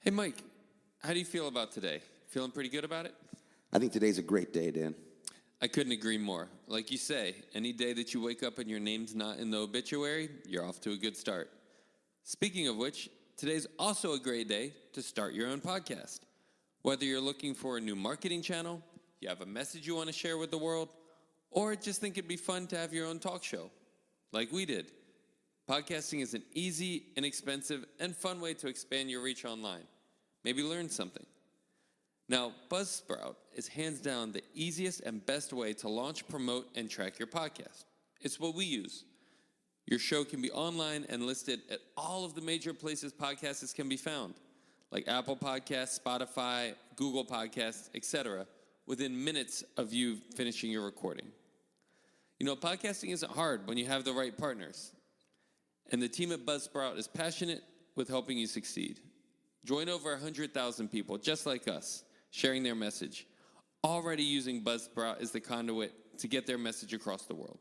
Hey, Mike, how do you feel about today? Feeling pretty good about it? I think today's a great day, Dan. I couldn't agree more. Like you say, any day that you wake up and your name's not in the obituary, you're off to a good start. Speaking of which, today's also a great day to start your own podcast. Whether you're looking for a new marketing channel, you have a message you want to share with the world, or just think it'd be fun to have your own talk show, like we did. Podcasting is an easy, inexpensive, and fun way to expand your reach online. Maybe learn something. Now, Buzzsprout is hands down the easiest and best way to launch, promote, and track your podcast. It's what we use. Your show can be online and listed at all of the major places podcasts can be found, like Apple Podcasts, Spotify, Google Podcasts, etc., within minutes of you finishing your recording. You know, podcasting isn't hard when you have the right partners. And the team at Buzzsprout is passionate with helping you succeed. Join over 100,000 people, just like us, sharing their message, already using Buzzsprout as the conduit to get their message across the world.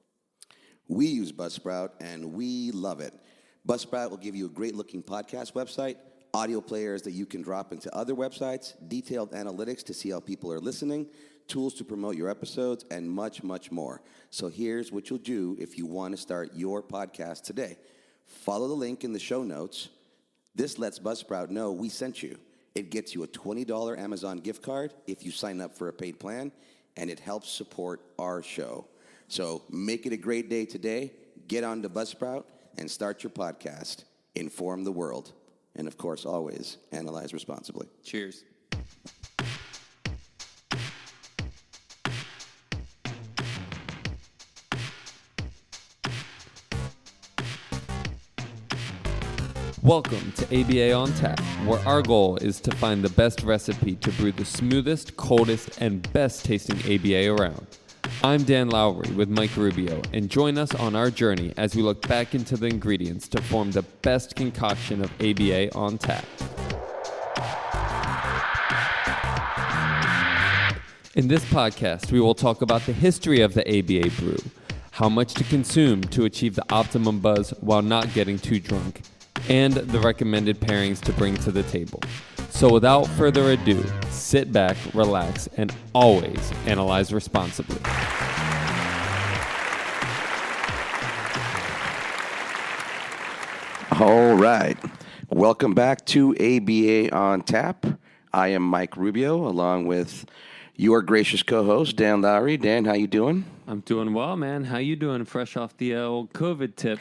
We use Buzzsprout, and we love it. Buzzsprout will give you a great-looking podcast website, audio players that you can drop into other websites, detailed analytics to see how people are listening, tools to promote your episodes, and much, much more. So here's what you'll do if you want to start your podcast today. Follow the link in the show notes. This lets Buzzsprout know we sent you. It gets you a $20 Amazon gift card if you sign up for a paid plan, and it helps support our show. So make it a great day today. Get on to Buzzsprout and start your podcast. Inform the world. And, of course, always analyze responsibly. Cheers. Welcome to ABA on Tap, where our goal is to find the best recipe to brew the smoothest, coldest, and best tasting ABA around. I'm Dan Lowry with Mike Rubio, and join us on our journey as we look back into the ingredients to form the best concoction of ABA on tap. In this podcast, we will talk about the history of the ABA brew, how much to consume to achieve the optimum buzz while not getting too drunk, and the recommended pairings to bring to the table. So without further ado, sit back, relax, and always analyze responsibly. All right. Welcome back to ABA on Tap. I am Mike Rubio, along with your gracious co-host, Dan Lowry. Dan, how you doing? I'm doing well, man. How you doing? Fresh off the old COVID tip.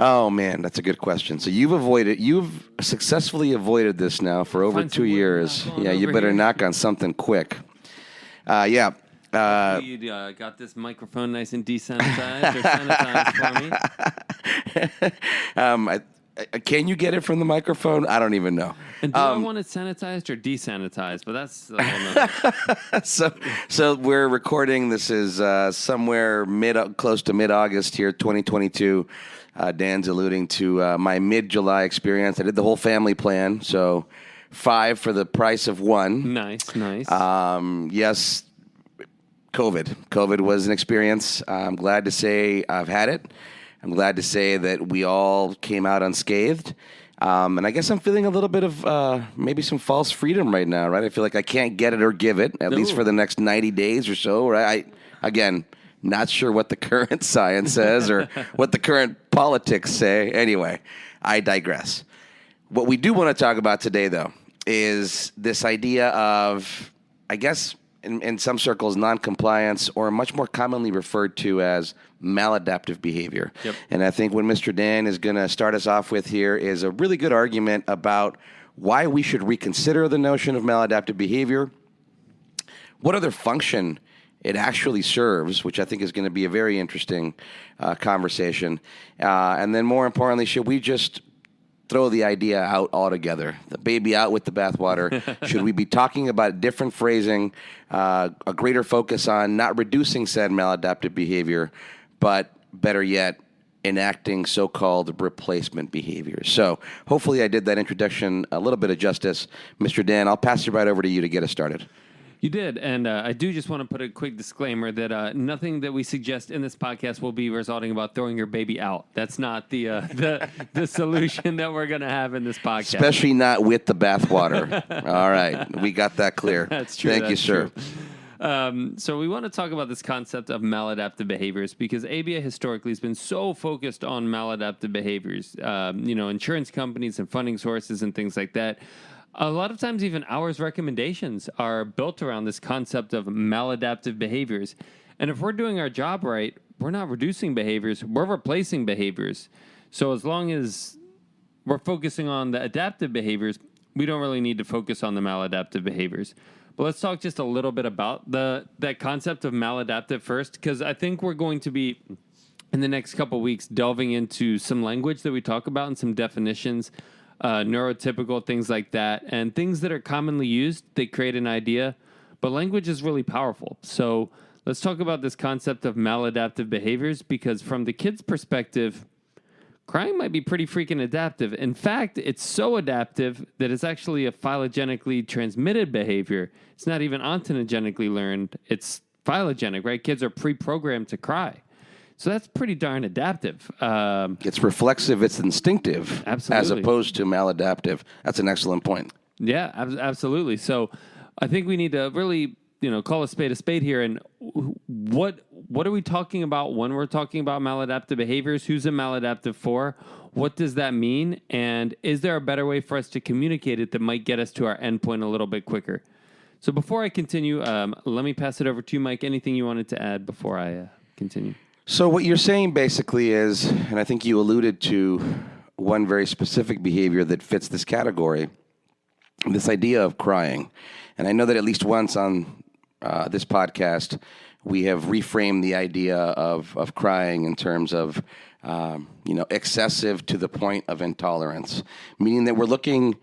Oh, man, that's a good question. So you've successfully avoided this now for over 2 years. Yeah, you better knock on something quick. You got this microphone nice and desanitized or sanitized for me? Can you get it from the microphone? I don't even know. And do I want it sanitized or desanitized? But that's a whole nother. So we're recording. This is somewhere close to mid-August here, 2022. Dan's alluding to my mid-July experience. I did the whole family plan, so 5 for the price of 1. Nice. Yes, COVID. COVID was an experience. I'm glad to say I've had it. I'm glad to say that we all came out unscathed. And I guess I'm feeling a little bit of maybe some false freedom right now, right? I feel like I can't get it or give it, at least for the next 90 days or so, right? Again, not sure what the current science says or what the current politics say. Anyway, I digress. What we do want to talk about today, though, is this idea of, I guess, in some circles, noncompliance, or much more commonly referred to as maladaptive behavior. Yep. And I think what Mr. Dan is going to start us off with here is a really good argument about why we should reconsider the notion of maladaptive behavior, what other function it actually serves, which I think is going to be a very interesting conversation. And then more importantly, should we just throw the idea out altogether? The baby out with the bathwater. Should we be talking about different phrasing, a greater focus on not reducing said maladaptive behavior, but better yet, enacting so-called replacement behavior? So hopefully I did that introduction a little bit of justice. Mr. Dan, I'll pass it right over to you to get us started. You did, and I do just want to put a quick disclaimer that nothing that we suggest in this podcast will be resulting about throwing your baby out. That's not the solution that we're going to have in this podcast. Especially not with the bathwater. All right, we got that clear. That's true. Thank you, sir. So we want to talk about this concept of maladaptive behaviors because ABA historically has been so focused on maladaptive behaviors. Insurance companies and funding sources and things like that. A lot of times, even ours recommendations are built around this concept of maladaptive behaviors. And if we're doing our job right, we're not reducing behaviors, we're replacing behaviors. So as long as we're focusing on the adaptive behaviors, we don't really need to focus on the maladaptive behaviors. But let's talk just a little bit about that concept of maladaptive first, because I think we're going to be, in the next couple of weeks, delving into some language that we talk about and some definitions, neurotypical, things like that, and things that are commonly used. They create an idea, but language is really powerful. So let's talk about this concept of maladaptive behaviors, because from the kid's perspective, crying might be pretty freaking adaptive. In fact, it's so adaptive that it's actually a phylogenetically transmitted behavior. It's not even ontogenically learned. It's phylogenic, right? Kids are pre-programmed to cry. So that's pretty darn adaptive. It's reflexive, it's instinctive, absolutely, as opposed to maladaptive. That's an excellent point. Yeah, absolutely. So I think we need to really, call a spade here. And what are we talking about when we're talking about maladaptive behaviors? Who's a maladaptive for? What does that mean? And is there a better way for us to communicate it that might get us to our endpoint a little bit quicker? So before I continue, let me pass it over to you, Mike. Anything you wanted to add before I continue? So what you're saying basically is, and I think you alluded to one very specific behavior that fits this category, this idea of crying. And I know that at least once on this podcast, we have reframed the idea of crying in terms of, excessive to the point of intolerance, meaning that we're looking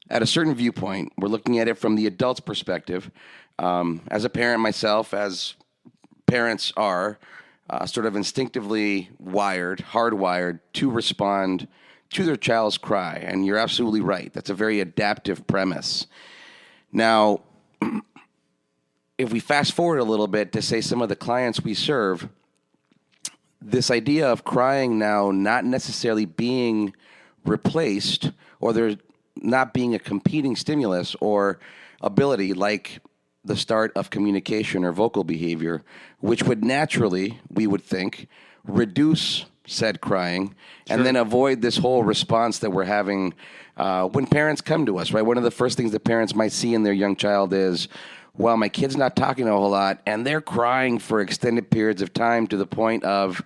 at a certain viewpoint. We're looking at it from the adult's perspective. As a parent myself, as parents are, sort of instinctively hardwired to respond to their child's cry. And you're absolutely right. That's a very adaptive premise. Now, if we fast forward a little bit to say some of the clients we serve, this idea of crying now not necessarily being replaced, or there not being a competing stimulus or ability like the start of communication or vocal behavior, which would naturally, we would think, reduce said crying, and then avoid this whole response that we're having when parents come to us, right? One of the first things that parents might see in their young child is, well, my kid's not talking a whole lot, and they're crying for extended periods of time to the point of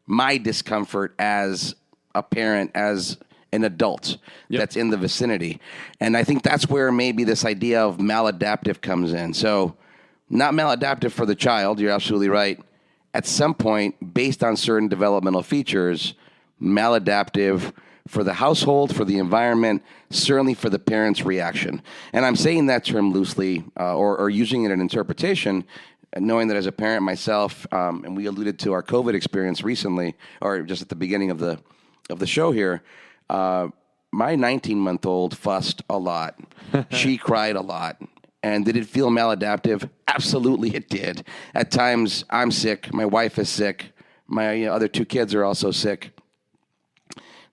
my discomfort as a parent, as an adult that's in the vicinity. And I think that's where maybe this idea of maladaptive comes in. So not maladaptive for the child, you're absolutely right. At some point, based on certain developmental features, maladaptive for the household, for the environment, certainly for the parent's reaction. And I'm saying that term loosely or using it in interpretation, knowing that as a parent myself, and we alluded to our COVID experience recently, or just at the beginning of the show here, my 19-month-old fussed a lot. She cried a lot. And did it feel maladaptive? Absolutely it did. At times, I'm sick. My wife is sick. My other two kids are also sick.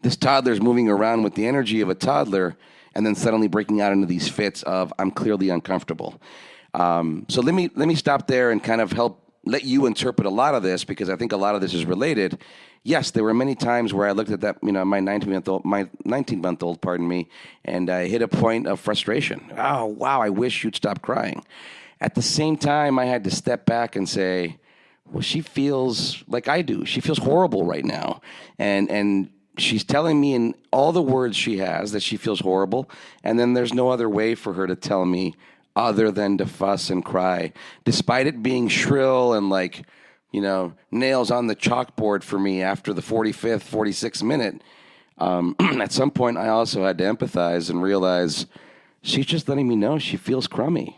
This toddler's moving around with the energy of a toddler and then suddenly breaking out into these fits of, I'm clearly uncomfortable. So let me stop there and kind of let you interpret a lot of this, because I think a lot of this is related. Yes, there were many times where I looked at that, my 19-month-old, and I hit a point of frustration. Oh, wow, I wish you'd stop crying. At the same time, I had to step back and say, well, she feels like I do. She feels horrible right now. And she's telling me in all the words she has that she feels horrible, and then there's no other way for her to tell me other than to fuss and cry, despite it being shrill and nails on the chalkboard for me after the 45th, 46th minute. At some point, I also had to empathize and realize she's just letting me know she feels crummy,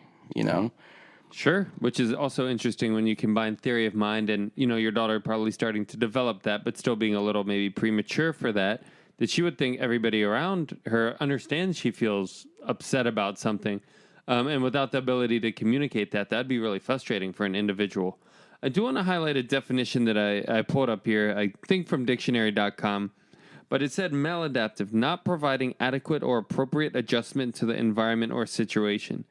Sure, which is also interesting when you combine theory of mind and, your daughter probably starting to develop that, but still being a little maybe premature for that she would think everybody around her understands she feels upset about something. And without the ability to communicate that, that'd be really frustrating for an individual. I do want to highlight a definition that I pulled up here, I think from dictionary.com, but it said maladaptive, not providing adequate or appropriate adjustment to the environment or situation.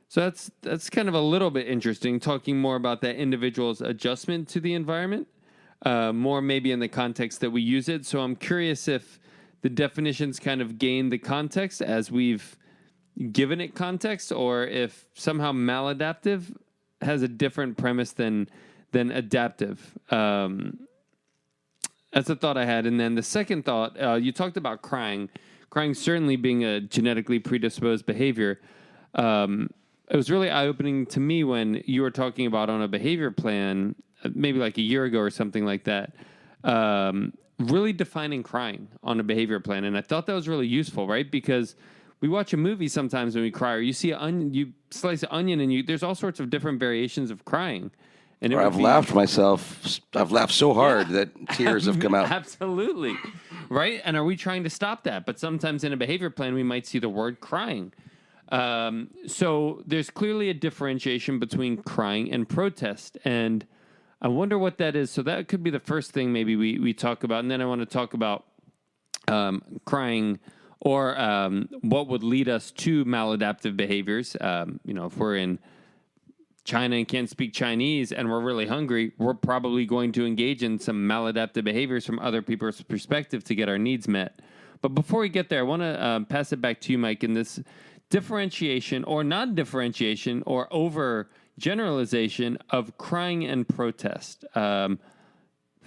So that's kind of a little bit interesting, talking more about that individual's adjustment to the environment, more maybe in the context that we use it. So I'm curious if the definitions kind of gain the context as we've given it context, or if somehow maladaptive has a different premise than adaptive. That's a thought I had. And then the second thought, you talked about crying certainly being a genetically predisposed behavior. It was really eye-opening to me when you were talking about on a behavior plan, maybe like a year ago or something like that, really defining crying on a behavior plan. And I thought that was really useful, right? Because we watch a movie sometimes when we cry, or you see you slice an onion, and there's all sorts of different variations of crying. And I've laughed so hard that tears have come out. Absolutely. Right? And are we trying to stop that? But sometimes in a behavior plan, we might see the word crying. So there's clearly a differentiation between crying and protest. And I wonder what that is. So that could be the first thing maybe we talk about. And then I want to talk about crying, or what would lead us to maladaptive behaviors. If we're in China and can't speak Chinese and we're really hungry, we're probably going to engage in some maladaptive behaviors from other people's perspective to get our needs met. But before we get there, I want to pass it back to you, Mike, in this differentiation or non-differentiation or over-generalization of crying and protest.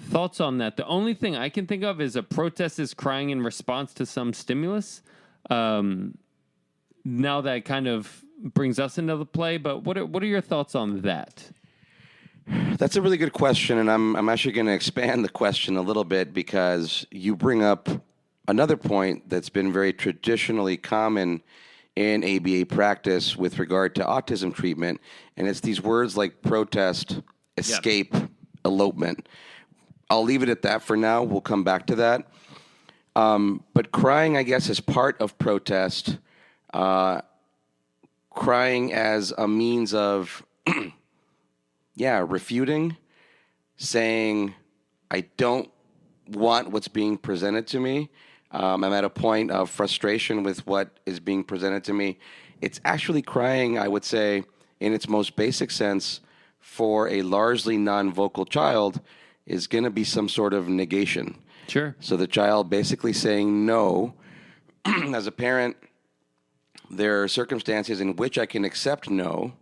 Thoughts on that? The only thing I can think of is a protest is crying in response to some stimulus. Now that kind of brings us into the play, but what are your thoughts on that? That's a really good question, and I'm actually going to expand the question a little bit, because you bring up another point that's been very traditionally common in ABA practice with regard to autism treatment, and it's these words like protest, escape, elopement. I'll leave it at that for now. We'll come back to that. But crying, I guess, is part of protest. Crying as a means of, refuting, saying, I don't want what's being presented to me. I'm at a point of frustration with what is being presented to me. It's actually crying, I would say, in its most basic sense, for a largely non-vocal child, is going to be some sort of negation. Sure. So the child basically saying no. As a parent, there are circumstances in which I can accept no,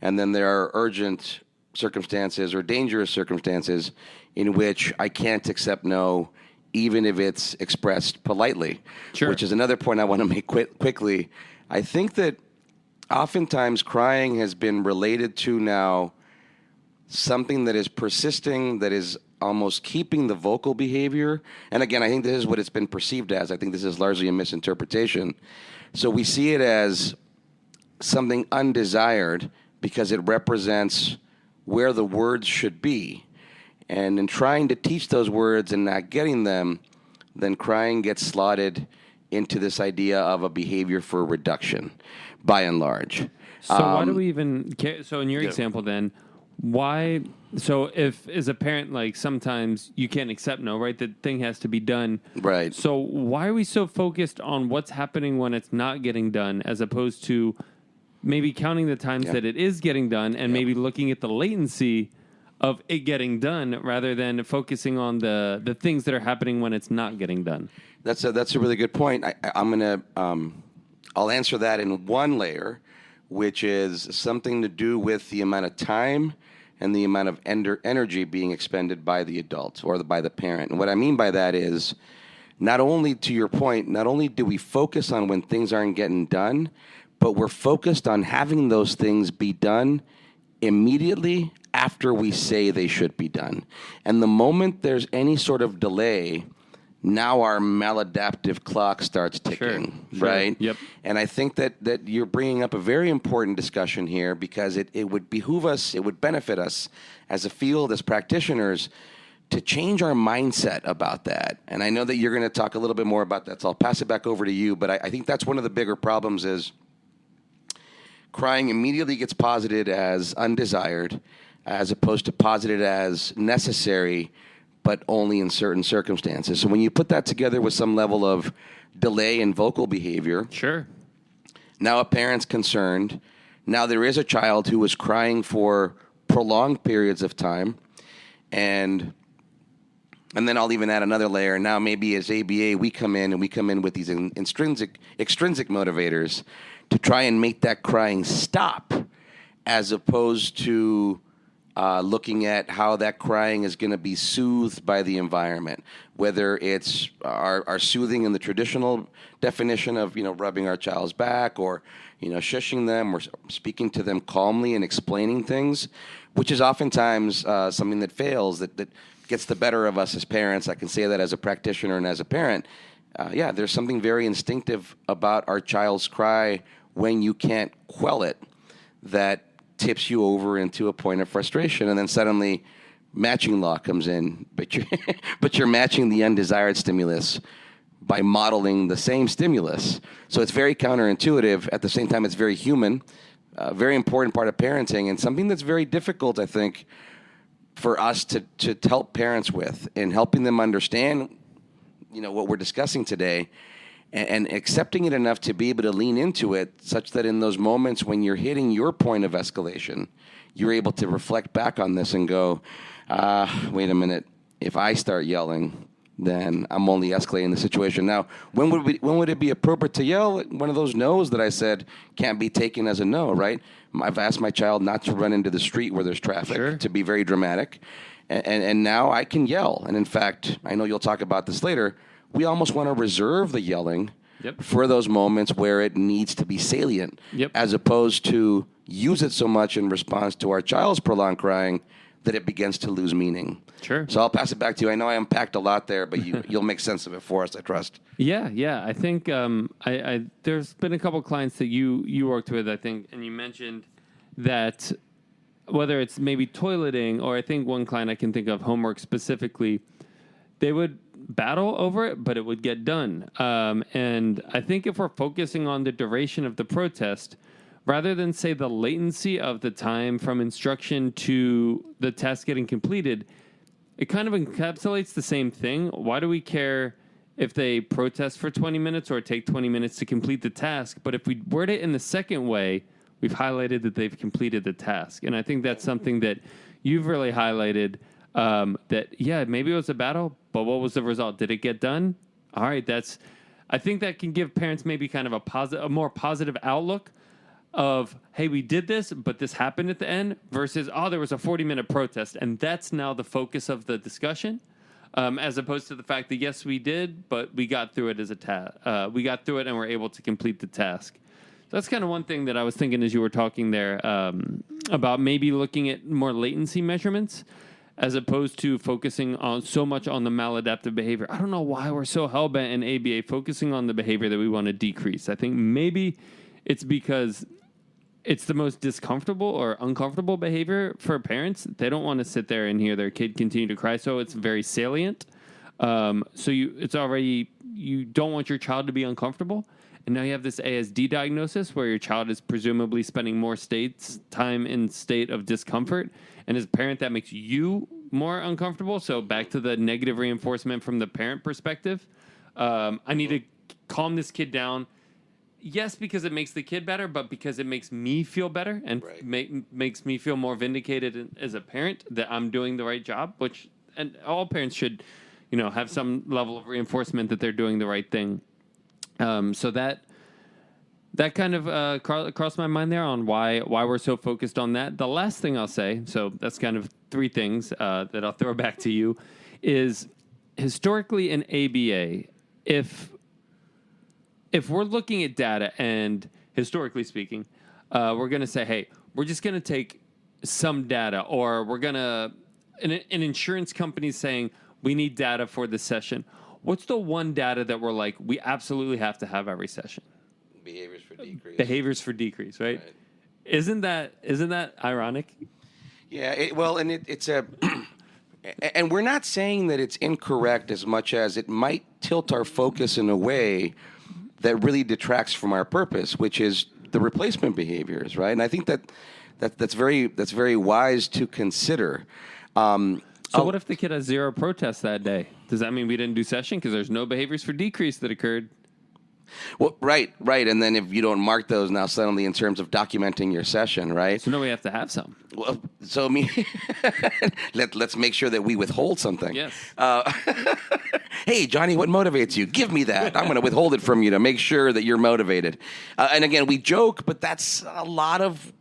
and then there are urgent circumstances or dangerous circumstances in which I can't accept no, even if it's expressed politely. Sure. Which is another point I want to make quickly. I think that oftentimes crying has been related to now something that is persisting, that is almost keeping the vocal behavior. And again, I think this is what it's been perceived as. I think this is largely a misinterpretation. So we see it as something undesired because it represents where the words should be. And in trying to teach those words and not getting them, then crying gets slotted into this idea of a behavior for reduction, by and large. So why do we even care? So in your example then, why? So if as a parent, like sometimes you can't accept no, right? The thing has to be done. Right. So why are we so focused on what's happening when it's not getting done, as opposed to maybe counting the times that it is getting done and maybe looking at the latency of it getting done rather than focusing on the things that are happening when it's not getting done? That's a really good point. I'll answer that in one layer, which is something to do with the amount of time and the amount of energy being expended by the adult or by the parent. And what I mean by that is, not only, to your point, not only do we focus on when things aren't getting done, but we're focused on having those things be done immediately after we say they should be done. And the moment there's any sort of delay, now our maladaptive clock starts ticking, Sure. right? Yep. And I think that you're bringing up a very important discussion here, because it would behoove us, it would benefit us as a field, as practitioners, to change our mindset about that. And I know that you're going to talk a little bit more about that, so I'll pass it back over to you. But I think that's one of the bigger problems is crying immediately gets posited as undesired, as opposed to posited as necessary, but only in certain circumstances. So when you put that together with some level of delay in vocal behavior, Sure. now a parent's concerned. Now there is a child who is crying for prolonged periods of time, and then I'll even add another layer. Now maybe as ABA we come in with these extrinsic motivators to try and make that crying stop, as opposed to looking at how that crying is going to be soothed by the environment, whether it's our soothing in the traditional definition of, rubbing our child's back, or, shushing them, or speaking to them calmly and explaining things, which is oftentimes something that fails, that gets the better of us as parents. I can say that as a practitioner and as a parent. There's something very instinctive about our child's cry when you can't quell it that tips you over into a point of frustration, and then suddenly matching law comes in, but you're matching the undesired stimulus by modeling the same stimulus. So it's very counterintuitive. At the same time, it's very human, very important part of parenting, and something that's very difficult, I think, for us to help parents with, and helping them understand, what we're discussing today, and accepting it enough to be able to lean into it, such that in those moments when you're hitting your point of escalation, you're able to reflect back on this and go, wait a minute, if I start yelling, then I'm only escalating the situation. Now, when would it be appropriate to yell? One of those no's that I said can't be taken as a no, right? I've asked my child not to run into the street where there's traffic, Sure. to be very dramatic, and now I can yell. And in fact, I know you'll talk about this later, we almost want to reserve the yelling for those moments where it needs to be salient, as opposed to use it so much in response to our child's prolonged crying that it begins to lose meaning. Sure. So I'll pass it back to you. I know I unpacked a lot there, but you'll make sense of it for us, I trust. Yeah. I think I there's been a couple clients that you worked with, I think, and you mentioned that whether it's maybe toileting, or I think one client I can think of, homework specifically, they would battle over it, but it would get done. And I think if we're focusing on the duration of the protest, rather than say the latency of the time from instruction to the task getting completed, it kind of encapsulates the same thing. Why do we care if they protest for 20 minutes or take 20 minutes to complete the task? But if we word it in the second way, we've highlighted that they've completed the task. And I think that's something that you've really highlighted, that, maybe it was a battle, but what was the result? Did it get done? All right, I think that can give parents maybe kind of a more positive outlook of, hey, we did this, but this happened at the end, versus, there was a 40-minute protest, and that's now the focus of the discussion, as opposed to the fact that, yes, we did, but we got through it as a task. We got through it and were able to complete the task. So that's kind of one thing that I was thinking as you were talking there, about maybe looking at more latency measurements as opposed to focusing on so much on the maladaptive behavior. I don't know why we're so hell-bent in ABA focusing on the behavior that we want to decrease. I think maybe it's because it's the most discomfortable or uncomfortable behavior for parents. They don't want to sit there and hear their kid continue to cry, so it's very salient. You don't want your child to be uncomfortable. And now you have this ASD diagnosis where your child is presumably spending more time in state of discomfort. And as a parent, that makes you more uncomfortable. So back to the negative reinforcement from the parent perspective. I need to calm this kid down. Yes, because it makes the kid better, but because it makes me feel better and makes me feel more vindicated as a parent that I'm doing the right job, and all parents should, have some level of reinforcement that they're doing the right thing. So that kind of crossed my mind there on why we're so focused on that. The last thing I'll say, so that's kind of three things that I'll throw back to you, is historically in ABA, if we're looking at data and historically speaking, we're going to say, hey, we're just going to take some data, or we're going to, an insurance company saying we need data for this session. What's the one data that we're like, we absolutely have to have every session? Behaviors for decrease, right? Isn't that ironic? Yeah, it's a, and we're not saying that it's incorrect as much as it might tilt our focus in a way that really detracts from our purpose, which is the replacement behaviors, right? And I think that's very wise to consider. So what if the kid has 0 protests that day? Does that mean we didn't do session because there's no behaviors for decrease that occurred? Well, right. And then if you don't mark those now suddenly in terms of documenting your session, right? So now we have to have some. Well, so I mean, let's make sure that we withhold something. Yes. Hey, Johnny, what motivates you? Give me that. I'm going to withhold it from you to make sure that you're motivated. And again, we joke, but that's a lot of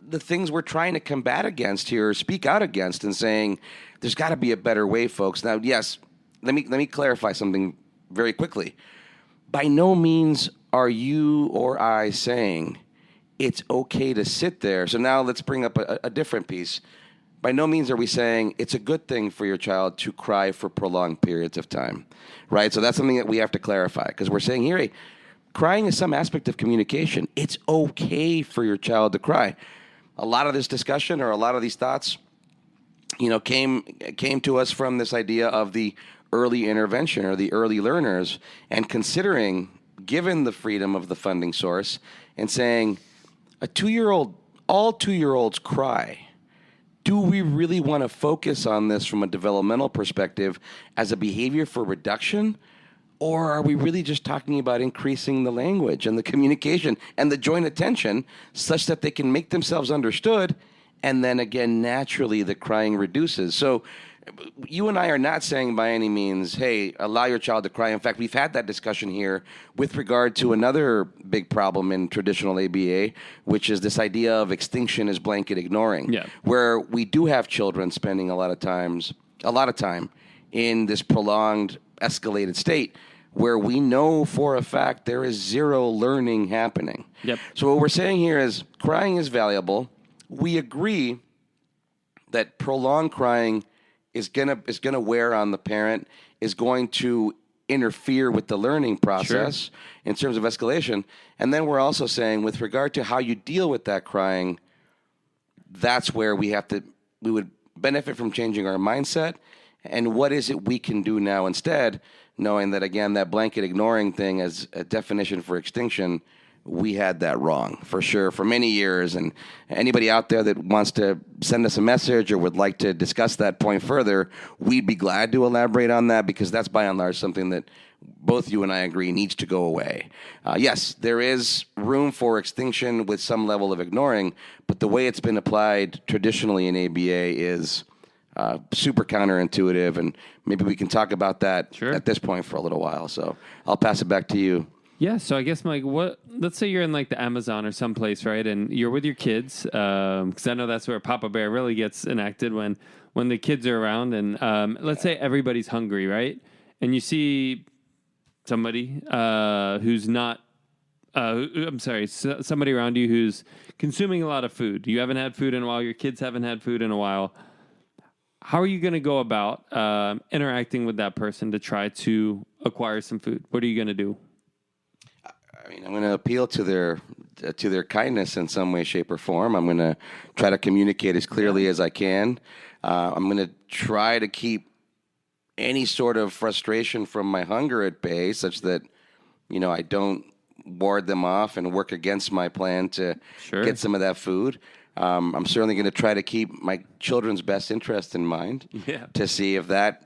the things we're trying to combat against here, or speak out against, and saying there's got to be a better way, folks. Now, yes, let me clarify something very quickly. By no means are you or I saying it's okay to sit there. So now let's bring up a different piece. By no means are we saying it's a good thing for your child to cry for prolonged periods of time, right? So that's something that we have to clarify, because we're saying here, hey, crying is some aspect of communication. It's okay for your child to cry. A lot of this discussion, or a lot of these thoughts, came to us from this idea of the early intervention, or the early learners, and considering, given the freedom of the funding source, and saying, all 2-year-olds cry. Do we really want to focus on this from a developmental perspective as a behavior for reduction? Or are we really just talking about increasing the language and the communication and the joint attention such that they can make themselves understood, and then again, naturally, the crying reduces? So you and I are not saying by any means, hey, allow your child to cry. In fact, we've had that discussion here with regard to another big problem in traditional ABA, which is this idea of extinction as blanket ignoring, where we do have children spending a lot of time in this prolonged, escalated state, where we know for a fact there is 0 learning happening. So what we're saying here is crying is valuable. We agree that prolonged crying is gonna wear on the parent, is going to interfere with the learning process in terms of escalation. And then we're also saying, with regard to how you deal with that crying, that's where we would benefit from changing our mindset. And what is it we can do now instead, knowing that, again, that blanket ignoring thing as a definition for extinction, we had that wrong, for sure, for many years. And anybody out there that wants to send us a message or would like to discuss that point further, we'd be glad to elaborate on that, because that's by and large something that both you and I agree needs to go away. Yes, there is room for extinction with some level of ignoring, but the way it's been applied traditionally in ABA is super counterintuitive, and maybe we can talk about that at this point for a little while. So I'll pass it back to you. Yeah, so I guess, Mike, let's say you're in like the Amazon or someplace, right? And you're with your kids, because I know that's where Papa Bear really gets enacted, when the kids are around. And let's say everybody's hungry, right? And you see somebody who's not, somebody around you who's consuming a lot of food. You haven't had food in a while. Your kids haven't had food in a while. How are you going to go about interacting with that person to try to acquire some food? What are you going to do? I mean, I'm going to appeal to their kindness in some way, shape, or form. I'm going to try to communicate as clearly as I can. I'm going to try to keep any sort of frustration from my hunger at bay, such that, I don't ward them off and work against my plan to get some of that food. I'm certainly going to try to keep my children's best interest in mind to see if that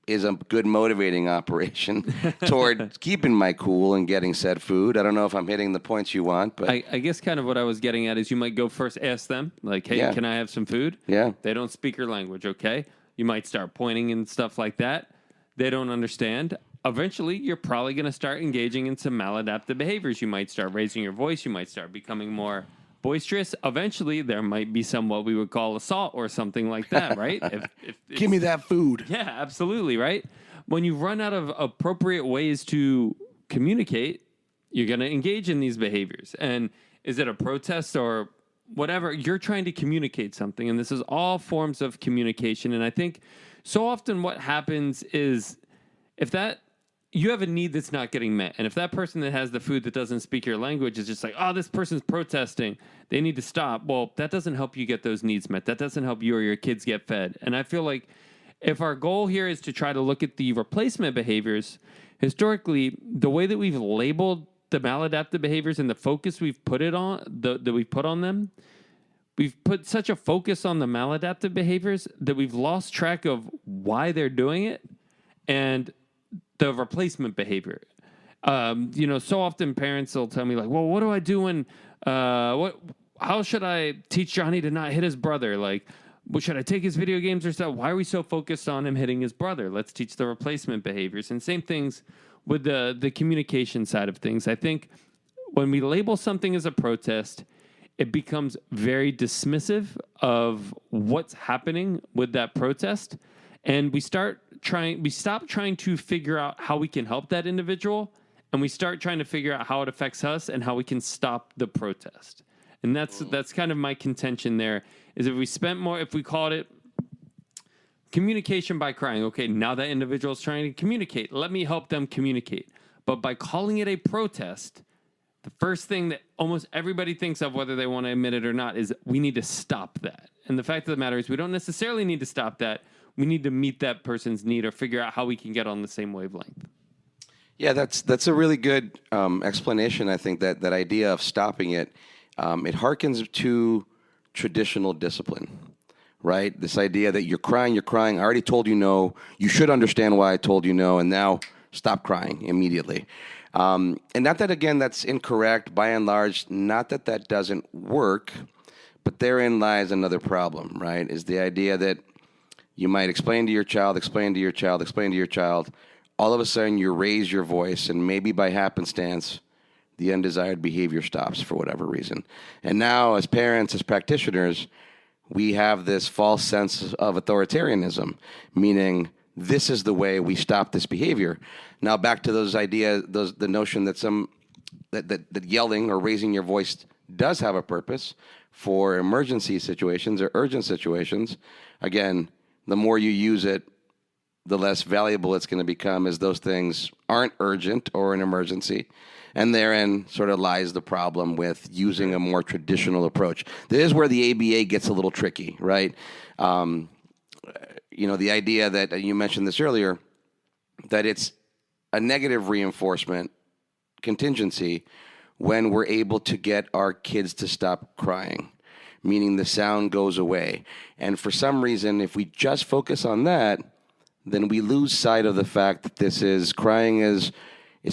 is a good motivating operation toward keeping my cool and getting said food. I don't know if I'm hitting the points you want, but I guess kind of what I was getting at is you might go first, ask them, like, hey, can I have some food? Yeah. They don't speak your language, okay? You might start pointing and stuff like that. They don't understand. Eventually, you're probably going to start engaging in some maladaptive behaviors. You might start raising your voice. You might start becoming more boisterous. Eventually, there might be some what we would call assault or something like that, right? Give me that food. Yeah, absolutely, right? When you run out of appropriate ways to communicate, you're going to engage in these behaviors. And is it a protest or whatever? You're trying to communicate something, and this is all forms of communication. And I think so often what happens is if that you have a need that's not getting met. And if that person that has the food that doesn't speak your language is just like, oh, this person's protesting, they need to stop. Well, that doesn't help you get those needs met. That doesn't help you or your kids get fed. And I feel like if our goal here is to try to look at the replacement behaviors, historically, the way that we've labeled the maladaptive behaviors and the focus we've put that we've put on them, we've put such a focus on the maladaptive behaviors that we've lost track of why they're doing it and the replacement behavior. So often parents will tell me like, well, what do I do when, how should I teach Johnny to not hit his brother? Like, well, should I take his video games or stuff? Why are we so focused on him hitting his brother? Let's teach the replacement behaviors. And same things with the communication side of things. I think when we label something as a protest, it becomes very dismissive of what's happening with that protest. And we stop trying to figure out how we can help that individual, and we start trying to figure out how it affects us and how we can stop the protest. And that's kind of my contention there, is if we called it communication by crying, okay, now that individual is trying to communicate, let me help them communicate. But by calling it a protest, the first thing that almost everybody thinks of, whether they want to admit it or not, is we need to stop that. And the fact of the matter is we don't necessarily need to stop that. We need to meet that person's need or figure out how we can get on the same wavelength. Yeah, that's a really good explanation. I think that idea of stopping it, it harkens to traditional discipline, right? This idea that you're crying. I already told you no. You should understand why I told you no, and now stop crying immediately. And not that, again, that's incorrect by and large, not that doesn't work, but therein lies another problem, right? Is the idea that you might explain to your child, all of a sudden you raise your voice, and maybe by happenstance, the undesired behavior stops for whatever reason. And now, as parents, as practitioners, we have this false sense of authoritarianism, meaning this is the way we stop this behavior. Now, back to those ideas, the notion that that yelling or raising your voice does have a purpose for emergency situations or urgent situations. Again, the more you use it, the less valuable it's going to become, as those things aren't urgent or an emergency. And therein sort of lies the problem with using a more traditional approach. This is where the ABA gets a little tricky, right? The idea that you mentioned this earlier, that it's a negative reinforcement contingency when we're able to get our kids to stop crying, meaning the sound goes away. And for some reason, if we just focus on that, then we lose sight of the fact that crying is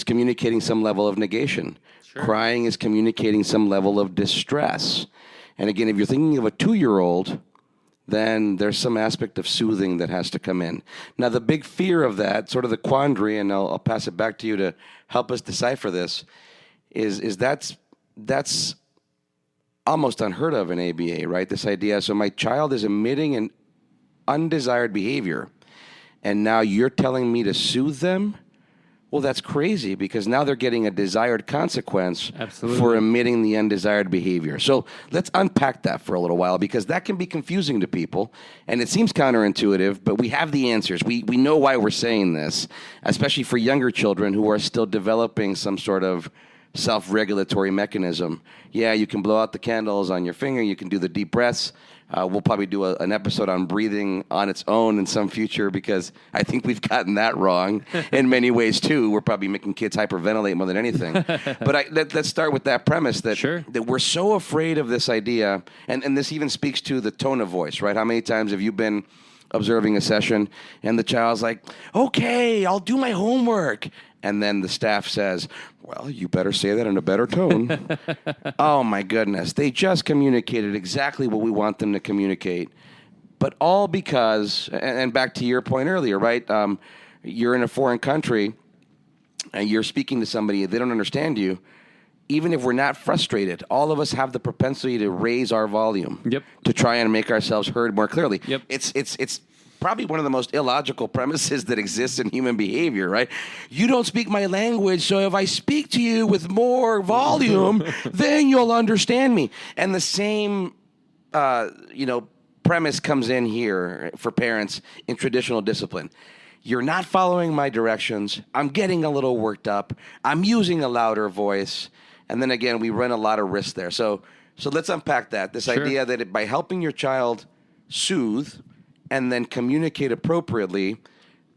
communicating some level of negation. Sure. Crying is communicating some level of distress. And again, if you're thinking of a 2-year-old, then there's some aspect of soothing that has to come in. Now, the big fear of that, sort of the quandary, and I'll pass it back to you to help us decipher this, is that's almost unheard of in ABA, right? This idea, so my child is emitting an undesired behavior, and now you're telling me to soothe them? Well, that's crazy, because now they're getting a desired consequence for emitting the undesired behavior. So let's unpack that for a little while, because that can be confusing to people, and it seems counterintuitive, but we have the answers. We know why we're saying this, especially for younger children who are still developing some sort of self-regulatory mechanism. Yeah, you can blow out the candles on your finger, you can do the deep breaths. We'll probably do an episode on breathing on its own in some future, because I think we've gotten that wrong in many ways too. We're probably making kids hyperventilate more than anything. But let's start with that premise that Sure. that we're so afraid of this idea, and this even speaks to the tone of voice, right? How many times have you been observing a session and the child's like, okay, I'll do my homework. And then the staff says, well, you better say that in a better tone. Oh, my goodness. They just communicated exactly what we want them to communicate. But all because, and back to your point earlier, right? You're in a foreign country and you're speaking to somebody, they don't understand you. Even if we're not frustrated, all of us have the propensity to raise our volume. Yep. To try and make ourselves heard more clearly. Yep. It's probably one of the most illogical premises that exists in human behavior, right? You don't speak my language, so if I speak to you with more volume, then you'll understand me. And the same, premise comes in here for parents in traditional discipline. You're not following my directions. I'm getting a little worked up. I'm using a louder voice. And then again, we run a lot of risks there. So let's unpack that. This Sure. idea that by helping your child soothe and then communicate appropriately,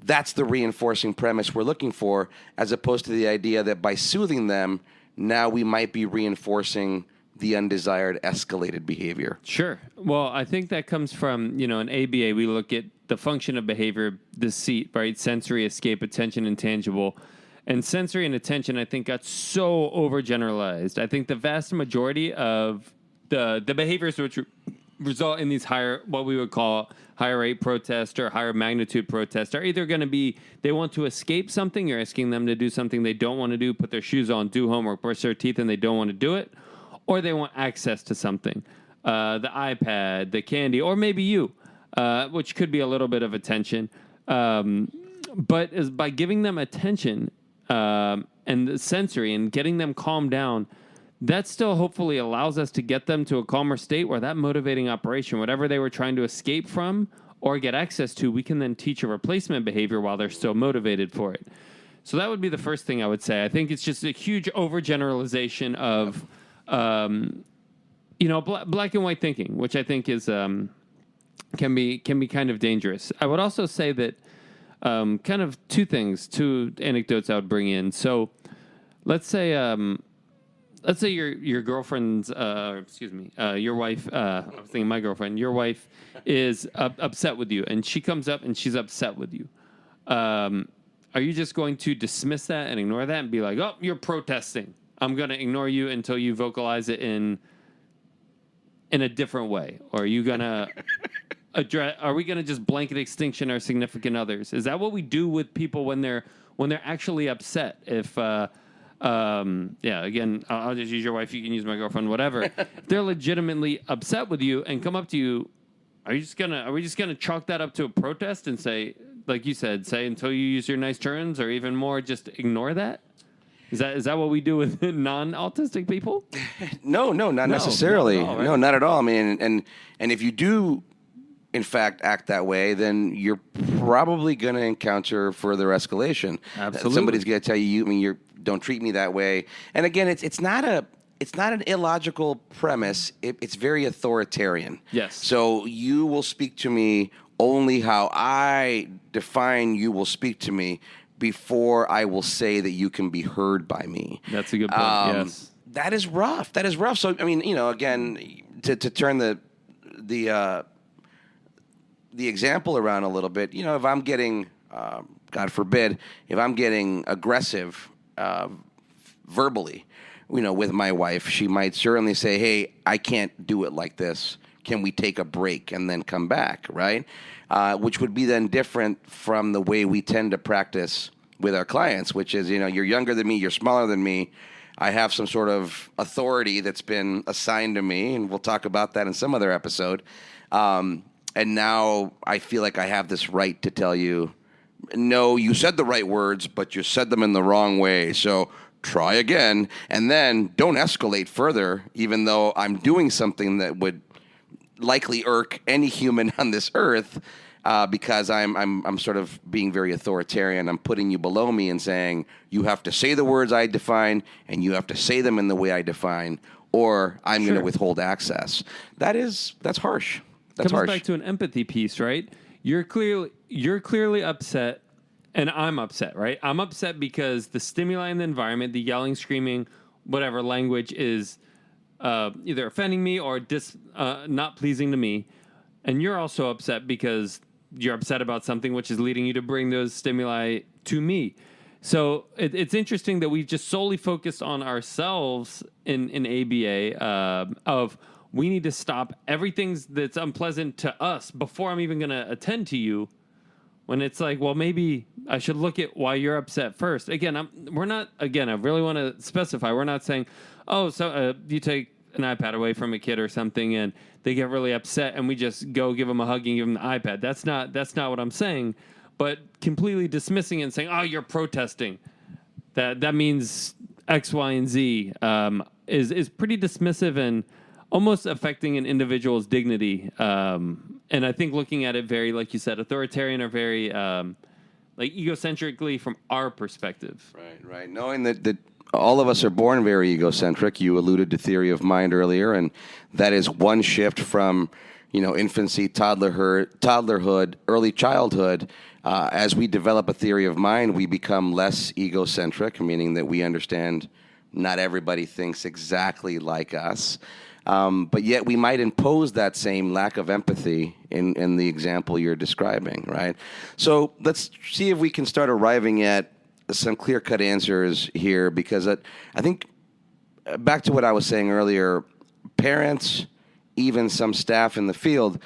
that's the reinforcing premise we're looking for, as opposed to the idea that by soothing them, now we might be reinforcing the undesired escalated behavior. Sure. Well, I think that comes from, in ABA, we look at the function of behavior, the seat, right? Sensory, escape, attention, intangible. And sensory and attention, I think, got so overgeneralized. I think the vast majority of the behaviors which result in these higher, what we would call higher rate protest or higher magnitude protest, are either going to be they want to escape something, you're asking them to do something they don't want to do, put their shoes on, do homework, brush their teeth, and they don't want to do it, or they want access to something, the iPad, the candy, or maybe you, which could be a little bit of attention. But is by giving them attention and the sensory and getting them calmed down, that still hopefully allows us to get them to a calmer state where that motivating operation, whatever they were trying to escape from or get access to, we can then teach a replacement behavior while they're still motivated for it. So that would be the first thing I would say. I think it's just a huge overgeneralization of, black and white thinking, which I think is can be kind of dangerous. I would also say that kind of two anecdotes I would bring in. So let's say your girlfriend's, your wife, I was thinking my girlfriend, your wife is upset with you, and she comes up and she's upset with you. Are you just going to dismiss that and ignore that and be like, oh, you're protesting, I'm going to ignore you until you vocalize it in a different way? Or are you going to are we going to just blanket extinction our significant others? Is that what we do with people when they're actually upset? If again, I'll just use your wife, you can use my girlfriend, whatever. If they're legitimately upset with you and come up to you, are we just gonna chalk that up to a protest and say, like you said, say until you use your nice turns, or even more, just ignore that? Is that what we do with non-autistic people? No, not necessarily. Not at all, right? No, not at all. I mean, and if you do, in fact, act that way, then you're probably going to encounter further escalation. Absolutely. Somebody's going to tell you, don't treat me that way. And again, it's not an illogical premise. It's very authoritarian. Yes. So you will speak to me only how I define you will speak to me before I will say that you can be heard by me. That's a good point. Yes. That is rough. So, I mean, again, to turn the example around a little bit, if I'm getting, God forbid, if I'm getting aggressive verbally, with my wife, she might certainly say, hey, I can't do it like this. Can we take a break and then come back, right? Which would be then different from the way we tend to practice with our clients, which is, you're younger than me, you're smaller than me. I have some sort of authority that's been assigned to me, and we'll talk about that in some other episode. And now I feel like I have this right to tell you, no, you said the right words, but you said them in the wrong way. So try again, and then don't escalate further, even though I'm doing something that would likely irk any human on this earth, because I'm sort of being very authoritarian. I'm putting you below me and saying you have to say the words I define, and you have to say them in the way I define, or I'm going to withhold access. That's harsh. That's Comes harsh. back to an empathy piece, right? You're clearly upset, and I'm upset, right? I'm upset because the stimuli in the environment, the yelling, screaming, whatever language is either offending me or not pleasing to me. And you're also upset because you're upset about something which is leading you to bring those stimuli to me. So it's interesting that we've just solely focused on ourselves in ABA of we need to stop everything that's unpleasant to us before I'm even going to attend to you. When it's like, well, maybe I should look at why you're upset first. Again, I really want to specify. We're not saying, oh, so you take an iPad away from a kid or something and they get really upset and we just go give them a hug and give them the iPad. That's not what I'm saying. But completely dismissing it and saying, oh, you're protesting. That means X, Y, and Z is pretty dismissive and almost affecting an individual's dignity. And I think looking at it very, like you said, authoritarian or very egocentrically from our perspective. Right. Knowing that all of us are born very egocentric. You alluded to theory of mind earlier, and that is one shift from, infancy, toddlerhood, early childhood. As we develop a theory of mind, we become less egocentric, meaning that we understand Not everybody thinks exactly like us. But yet we might impose that same lack of empathy in the example you're describing, right? So let's see if we can start arriving at some clear-cut answers here, because I think, back to what I was saying earlier, parents, even some staff in the field,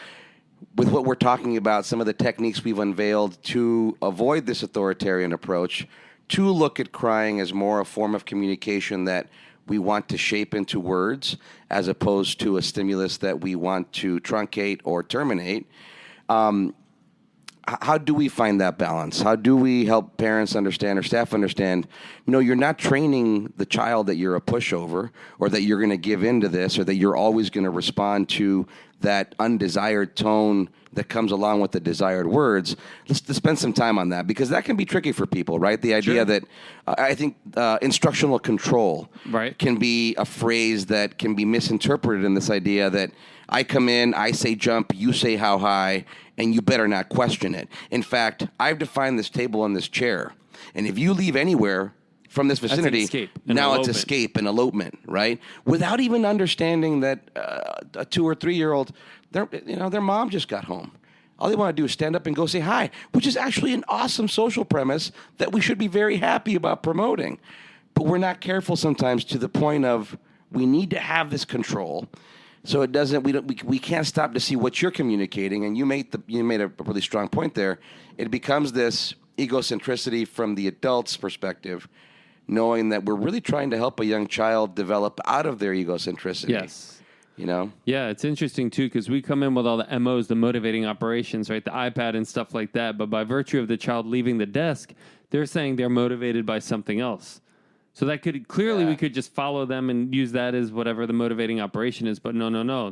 with what we're talking about, some of the techniques we've unveiled to avoid this authoritarian approach, to look at crying as more a form of communication that we want to shape into words as opposed to a stimulus that we want to truncate or terminate. How do we find that balance? How do we help parents understand or staff understand, no, you're not training the child that you're a pushover or that you're going to give into this or that you're always going to respond to that undesired tone that comes along with the desired words. Let's spend some time on that, because that can be tricky for people, right? The idea that I think instructional control can be a phrase that can be misinterpreted in this idea that I come in, I say jump, you say how high, and you better not question it. In fact, I've defined this table and this chair, and if you leave anywhere from this vicinity, it's escape and elopement, right? Without even understanding that a 2 or 3 year old, their mom just got home. All they want to do is stand up and go say hi, which is actually an awesome social premise that we should be very happy about promoting. But we're not careful sometimes to the point of we need to have this control. So it doesn't. We can't stop to see what you're communicating. And you made a really strong point there. It becomes this egocentricity from the adult's perspective, knowing that we're really trying to help a young child develop out of their egocentricity. Yes. Yeah, it's interesting too, because we come in with all the MOs, the motivating operations, right? The iPad and stuff like that. But by virtue of the child leaving the desk, they're saying they're motivated by something else. So that could clearly we could just follow them and use that as whatever the motivating operation is. But no.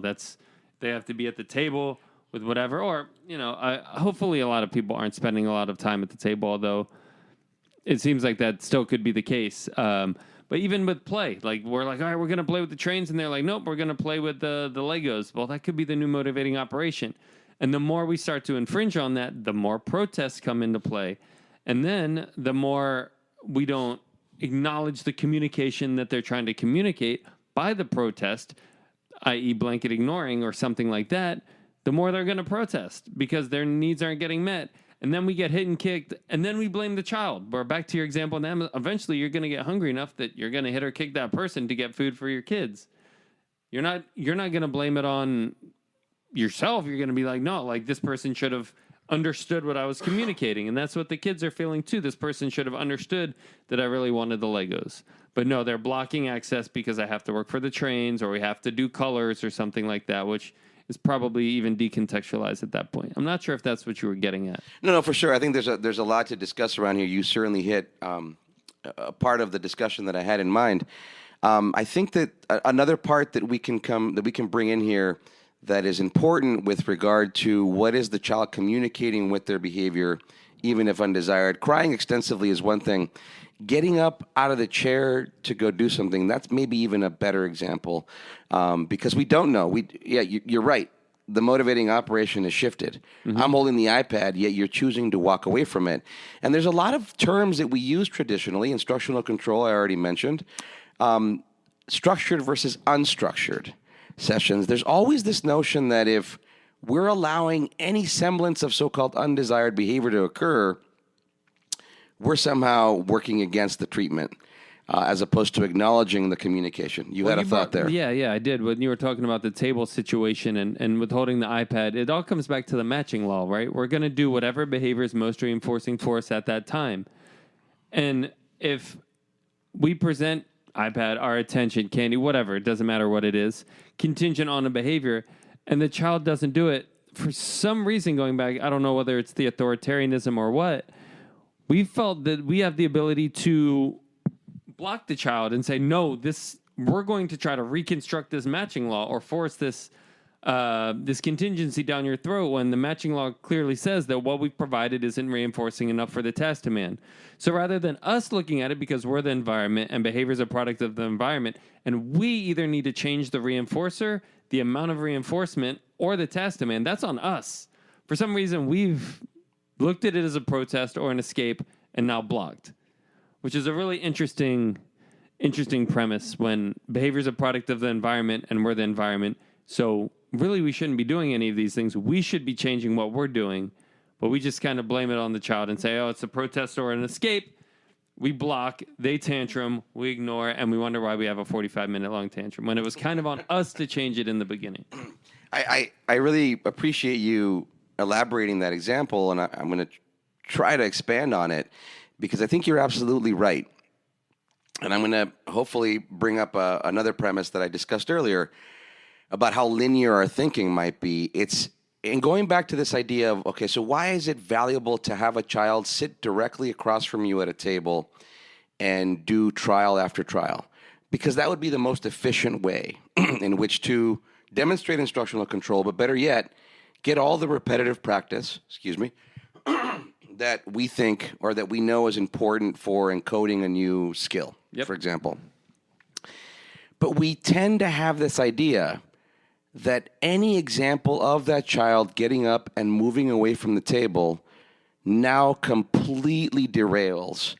They have to be at the table with whatever. Or, hopefully a lot of people aren't spending a lot of time at the table, although it seems like that still could be the case. But even with play, like we're like, all right, we're going to play with the trains. And they're like, nope, we're going to play with the Legos. Well, that could be the new motivating operation. And the more we start to infringe on that, the more protests come into play. And then the more we don't acknowledge the communication that they're trying to communicate by the protest, i.e. blanket ignoring or something like that, the more they're going to protest because their needs aren't getting met. And then we get hit and kicked, and then we blame the child. But back to your example, eventually you're going to get hungry enough that you're going to hit or kick that person to get food for your kids. You're not going to blame it on yourself. You're going to be like, no, like this person should have understood what I was communicating. And that's what the kids are feeling too. This person should have understood that I really wanted the Legos. But no, they're blocking access because I have to work for the trains or we have to do colors or something like that, which is probably even decontextualized at that point. I'm not sure if that's what you were getting at. No, for sure. I think there's a lot to discuss around here. You certainly hit a part of the discussion that I had in mind. I think that another part that we can bring in here that is important with regard to what is the child communicating with their behavior, even if undesired. Crying extensively is one thing. Getting up out of the chair to go do something, that's maybe even a better example, because we don't know. You're right. The motivating operation has shifted. Mm-hmm. I'm holding the iPad, yet you're choosing to walk away from it. And there's a lot of terms that we use traditionally. Instructional control, I already mentioned. Structured versus unstructured sessions. There's always this notion that if we're allowing any semblance of so-called undesired behavior to occur, we're somehow working against the treatment, as opposed to acknowledging the communication. You had a thought there. Yeah, I did. When you were talking about the table situation and withholding the iPad, it all comes back to the matching law, right? We're going to do whatever behavior is most reinforcing for us at that time. And if we present iPad, our attention, candy, whatever, it doesn't matter what it is, contingent on a behavior, and the child doesn't do it, for some reason going back, I don't know whether it's the authoritarianism or what, we felt that we have the ability to block the child and say, no, we're going to try to reconstruct this matching law or force this contingency down your throat when the matching law clearly says that what we've provided isn't reinforcing enough for the task demand. So rather than us looking at it because we're the environment and behavior is a product of the environment, and we either need to change the reinforcer, the amount of reinforcement, or the task demand, that's on us. For some reason, we've looked at it as a protest or an escape and now blocked, which is a really interesting interesting premise when behavior is a product of the environment and we're the environment. So really, we shouldn't be doing any of these things. We should be changing what we're doing, but we just kind of blame it on the child and say, oh, it's a protest or an escape. We block, they tantrum, we ignore, and we wonder why we have a 45-minute long tantrum when it was kind of on us to change it in the beginning. I really appreciate you elaborating that example, and I'm going to try to expand on it because I think you're absolutely right. And I'm going to hopefully bring up another premise that I discussed earlier about how linear our thinking might be. And going back to this idea of, okay, so why is it valuable to have a child sit directly across from you at a table and do trial after trial? Because that would be the most efficient way in which to demonstrate instructional control, but better yet, get all the repetitive practice, that we think or that we know is important for encoding a new skill, for example. But we tend to have this idea that any example of that child getting up and moving away from the table now completely derails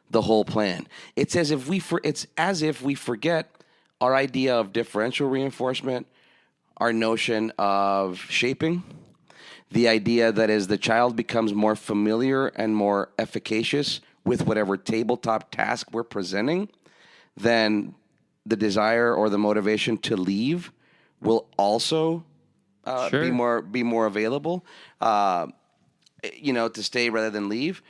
the whole plan. It's as if we forget our idea of differential reinforcement, our notion of shaping, the idea that as the child becomes more familiar and more efficacious with whatever tabletop task we're presenting, then the desire or the motivation to leave will also be more available, to stay rather than leave.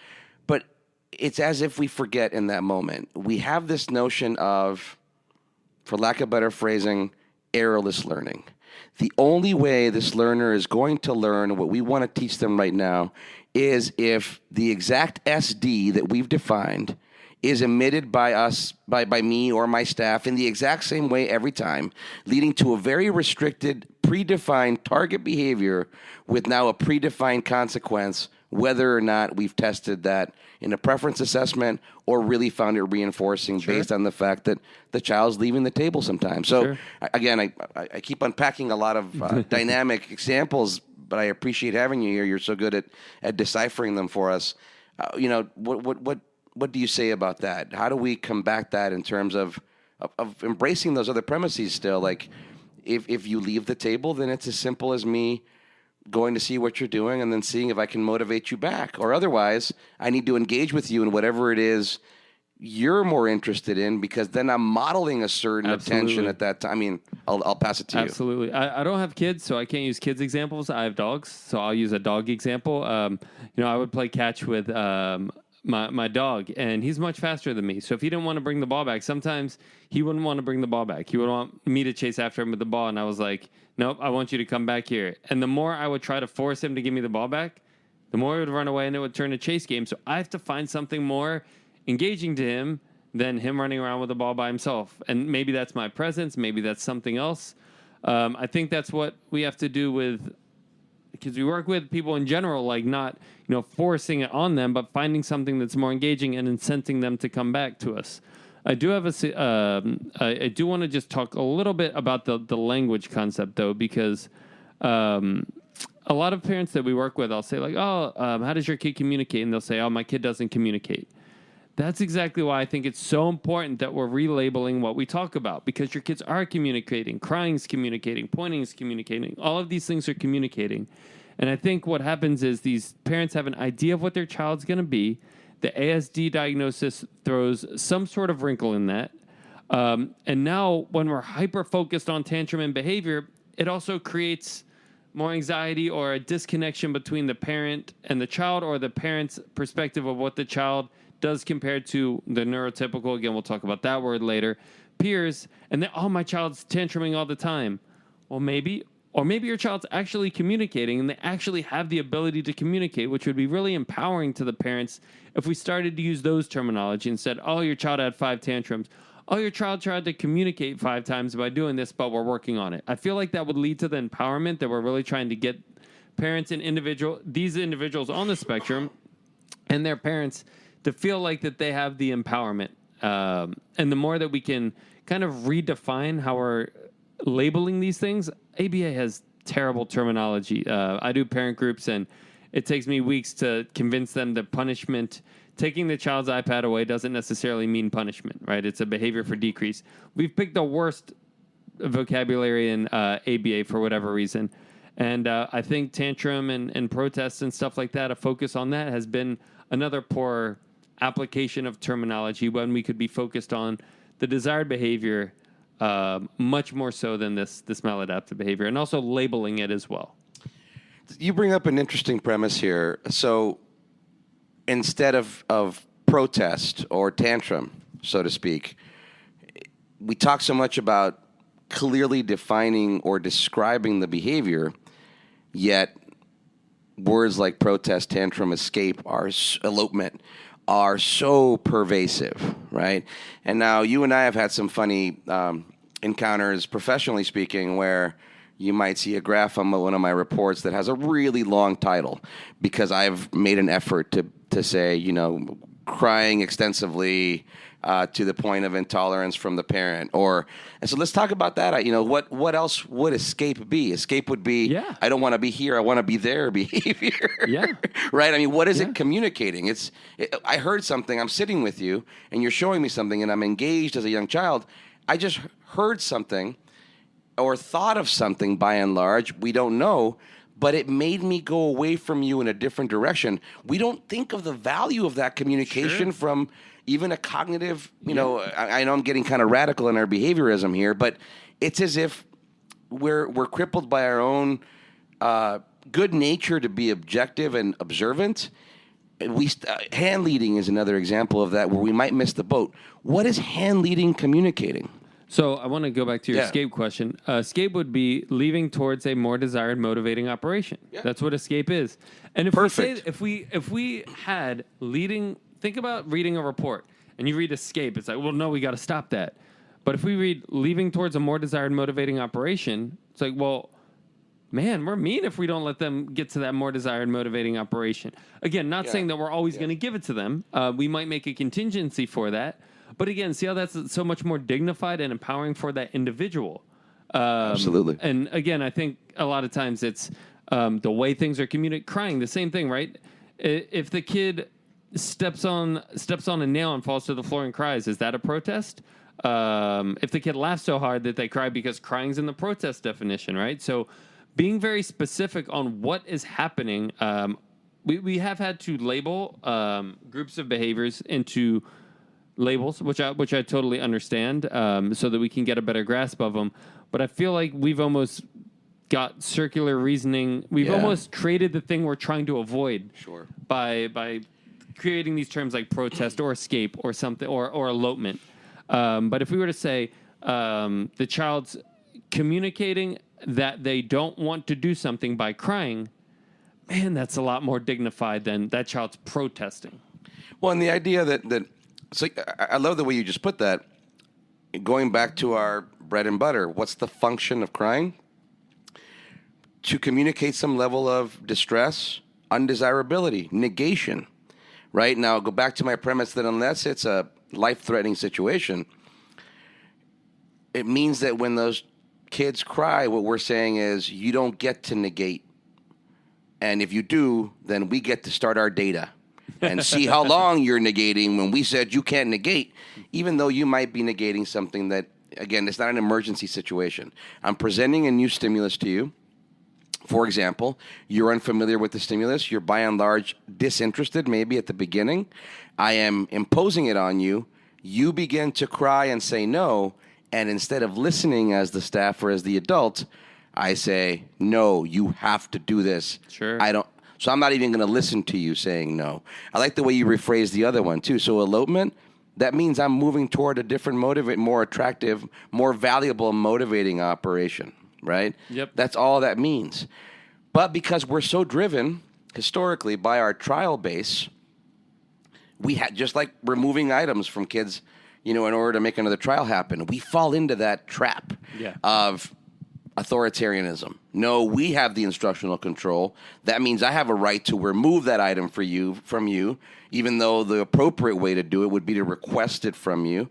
But it's as if we forget in that moment. We have this notion of, for lack of better phrasing, errorless learning. The only way this learner is going to learn what we want to teach them right now is if the exact SD that we've defined is emitted by us, by me or my staff in the exact same way every time, leading to a very restricted, predefined target behavior with now a predefined consequence, whether or not we've tested that in a preference assessment or really found it reinforcing based on the fact that the child's leaving the table sometimes. So, again, I keep unpacking a lot of dynamic examples, but I appreciate having you here. You're so good at deciphering them for us. What do you say about that? How do we combat that in terms of embracing those other premises still? Like, if you leave the table, then it's as simple as me going to see what you're doing and then seeing if I can motivate you back. Or otherwise, I need to engage with you in whatever it is you're more interested in, because then I'm modeling a certain attention at that time. I mean, I'll pass it to you. Absolutely. I don't have kids, so I can't use kids examples. I have dogs, so I'll use a dog example. I would play catch with my dog, and he's much faster than me. So if he didn't want to bring the ball back, sometimes he wouldn't want to bring the ball back. He would want me to chase after him with the ball, and I was like, nope, I want you to come back here. And the more I would try to force him to give me the ball back, the more he would run away, and it would turn a chase game. So I have to find something more engaging to him than him running around with the ball by himself. And maybe that's my presence. Maybe that's something else. I think that's what we have to do with, because we work with people in general, like not, forcing it on them, but finding something that's more engaging and incenting them to come back to us. I do have I do want to just talk a little bit about the language concept, though, because a lot of parents that we work with, I'll say like, how does your kid communicate? And they'll say, my kid doesn't communicate. That's exactly why I think it's so important that we're relabeling what we talk about, because your kids are communicating. Crying is communicating. Pointing is communicating. All of these things are communicating. And I think what happens is these parents have an idea of what their child's going to be. The ASD diagnosis throws some sort of wrinkle in that. And now when we're hyper-focused on tantrum and behavior, it also creates more anxiety or a disconnection between the parent and the child, or the parent's perspective of what the child does compared to the neurotypical, again, we'll talk about that word later, peers, and then, my child's tantruming all the time. Well, maybe your child's actually communicating, and they actually have the ability to communicate, which would be really empowering to the parents if we started to use those terminology and said, your child had 5 tantrums. Your child tried to communicate 5 times by doing this, but we're working on it. I feel like that would lead to the empowerment that we're really trying to get parents and these individuals on the spectrum and their parents to feel like that they have the empowerment. And the more that we can kind of redefine how we're labeling these things, ABA has terrible terminology. I do parent groups, and it takes me weeks to convince them that punishment taking the child's iPad away doesn't necessarily mean punishment, right? It's a behavior for decrease. We've picked the worst vocabulary in ABA for whatever reason. And I think tantrum and protests and stuff like that, a focus on that has been another poor application of terminology when we could be focused on the desired behavior much more so than this maladaptive behavior, and also labeling it as well. You bring up an interesting premise here. So instead of protest or tantrum, so to speak, we talk so much about clearly defining or describing the behavior, yet words like protest, tantrum, escape, elopement are so pervasive, right? And now you and I have had some funny encounters, professionally speaking, where you might see a graph on one of my reports that has a really long title because I've made an effort to say, crying extensively to the point of intolerance from the parent. And so let's talk about that. What else would escape be? Escape would be, I don't want to be here, I want to be there behavior. Yeah. Right? I mean, what is it communicating? I heard something, I'm sitting with you, and you're showing me something, and I'm engaged as a young child. I just heard something or thought of something, by and large, we don't know, but it made me go away from you in a different direction. We don't think of the value of that communication from even a cognitive, I know I'm getting kind of radical in our behaviorism here, but it's as if we're crippled by our own good nature to be objective and observant. Hand leading is another example of that, where we might miss the boat. What is hand leading communicating? So I want to go back to your escape question. Escape would be leaving towards a more desired motivating operation. Yeah. That's what escape is. And if we had leading, think about reading a report and you read escape, it's like, well, no, we got to stop that. But if we read leaving towards a more desired motivating operation, it's like, well, man, we're mean if we don't let them get to that more desired motivating operation. Again, not saying that we're always going to give it to them. We might make a contingency for that. But again, see how that's so much more dignified and empowering for that individual. Absolutely. And again, I think a lot of times it's the way things are communicated. Crying, the same thing, right? If the kid steps on a nail and falls to the floor and cries, is that a protest? If the kid laughs so hard that they cry, because crying's in the protest definition, right? So being very specific on what is happening, we have had to label groups of behaviors into labels, which I totally understand, so that we can get a better grasp of them. But I feel like we've almost got circular reasoning. We've almost created the thing we're trying to avoid by creating these terms like protest or escape or something or elopement. But if we were to say the child's communicating that they don't want to do something by crying, man, that's a lot more dignified than that child's protesting. Well, and the idea that so I love the way you just put that. Going back to our bread and butter, what's the function of crying? To communicate some level of distress, undesirability, negation, right? Now, I'll go back to my premise that unless it's a life-threatening situation, it means that when those kids cry, what we're saying is you don't get to negate. And if you do, then we get to start our data and see how long you're negating when we said you can't negate, even though you might be negating something that, again, it's not an emergency situation. I'm presenting a new stimulus to you. For example, you're unfamiliar with the stimulus. You're by and large disinterested, maybe at the beginning. I am imposing it on you. You begin to cry and say no, and instead of listening as the staff or as the adult, I say, no, you have to do this. Sure. So I'm not even going to listen to you saying no. I like the way you rephrase the other one, too. So elopement, that means I'm moving toward a different more attractive, more valuable, motivating operation, right? Yep. That's all that means. But because we're so driven, historically, by our trial base, we had, just like removing items from kids, in order to make another trial happen, we fall into that trap of authoritarianism. No, we have the instructional control. That means I have a right to remove that item from you, even though the appropriate way to do it would be to request it from you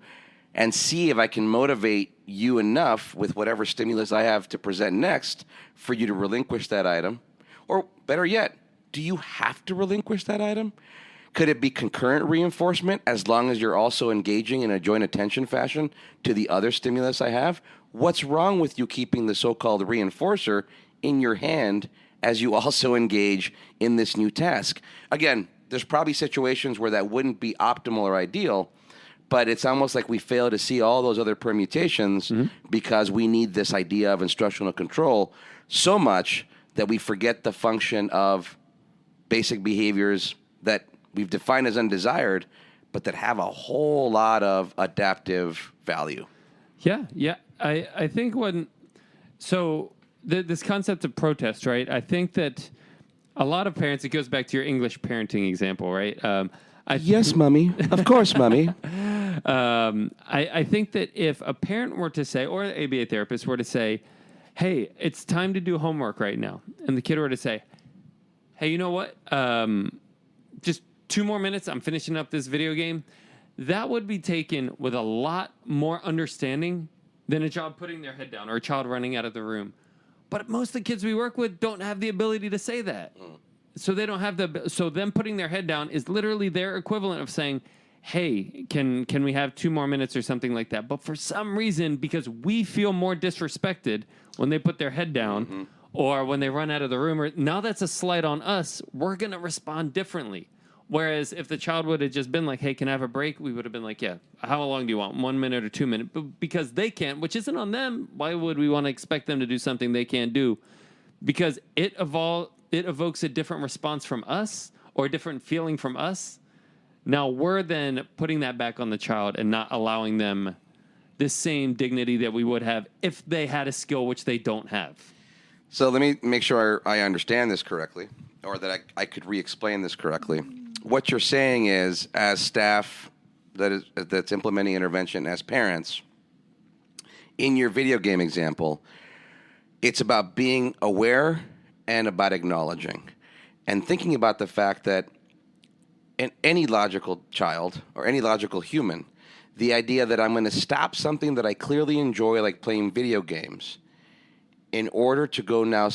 and see if I can motivate you enough with whatever stimulus I have to present next for you to relinquish that item. Or better yet, do you have to relinquish that item? Could it be concurrent reinforcement as long as you're also engaging in a joint attention fashion to the other stimulus I have? What's wrong with you keeping the so-called reinforcer in your hand as you also engage in this new task? Again, there's probably situations where that wouldn't be optimal or ideal, but it's almost like we fail to see all those other permutations because we need this idea of instructional control so much that we forget the function of basic behaviors that we've defined as undesired, but that have a whole lot of adaptive value. Yeah. I think this concept of protest, right? I think that a lot of parents, it goes back to your English parenting example, right? Yes, Mummy. Of course, Mummy. I think that if a parent were to say, or an ABA therapist were to say, hey, it's time to do homework right now, and the kid were to say, hey, you know what? Just 2 more minutes, I'm finishing up this video game, that would be taken with a lot more understanding than a child putting their head down or a child running out of the room. But most of the kids we work with don't have the ability to say that. So they don't have so them putting their head down is literally their equivalent of saying, hey, can we have 2 more minutes or something like that? But for some reason, because we feel more disrespected when they put their head down or when they run out of the room, or now that's a slight on us, we're going to respond differently. Whereas if the child would have just been like, hey, can I have a break? We would have been like, yeah, how long do you want? 1 minute or 2 minutes? But because they can't, which isn't on them, why would we want to expect them to do something they can't do? Because it evokes a different response from us or a different feeling from us. Now we're then putting that back on the child and not allowing them the same dignity that we would have if they had a skill which they don't have. So let me make sure I understand this correctly, or that I could re-explain this correctly. What you're saying is, as staff that's implementing intervention, as parents, in your video game example, it's about being aware and about acknowledging and thinking about the fact that in any logical child or any logical human, the idea that I'm going to stop something that I clearly enjoy, like playing video games, in order to go now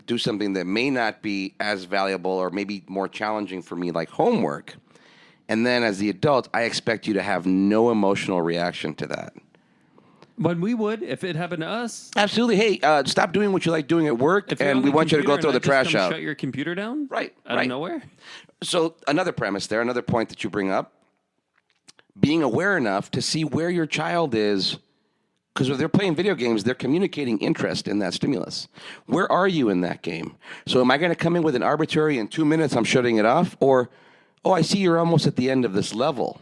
do something that may not be as valuable or maybe more challenging for me, like homework. And then as the adult, I expect you to have no emotional reaction to that. But we would, if it happened to us. Absolutely. Hey, stop doing what you like doing at work, and we want you to go throw the trash out. Shut your computer down? Right. Out of nowhere? So another premise there, another point that you bring up, being aware enough to see where your child is, because if they're playing video games, they're communicating interest in that stimulus. Where are you in that game? So am I going to come in with an arbitrary, in 2 minutes I'm shutting it off? Or, oh, I see you're almost at the end of this level,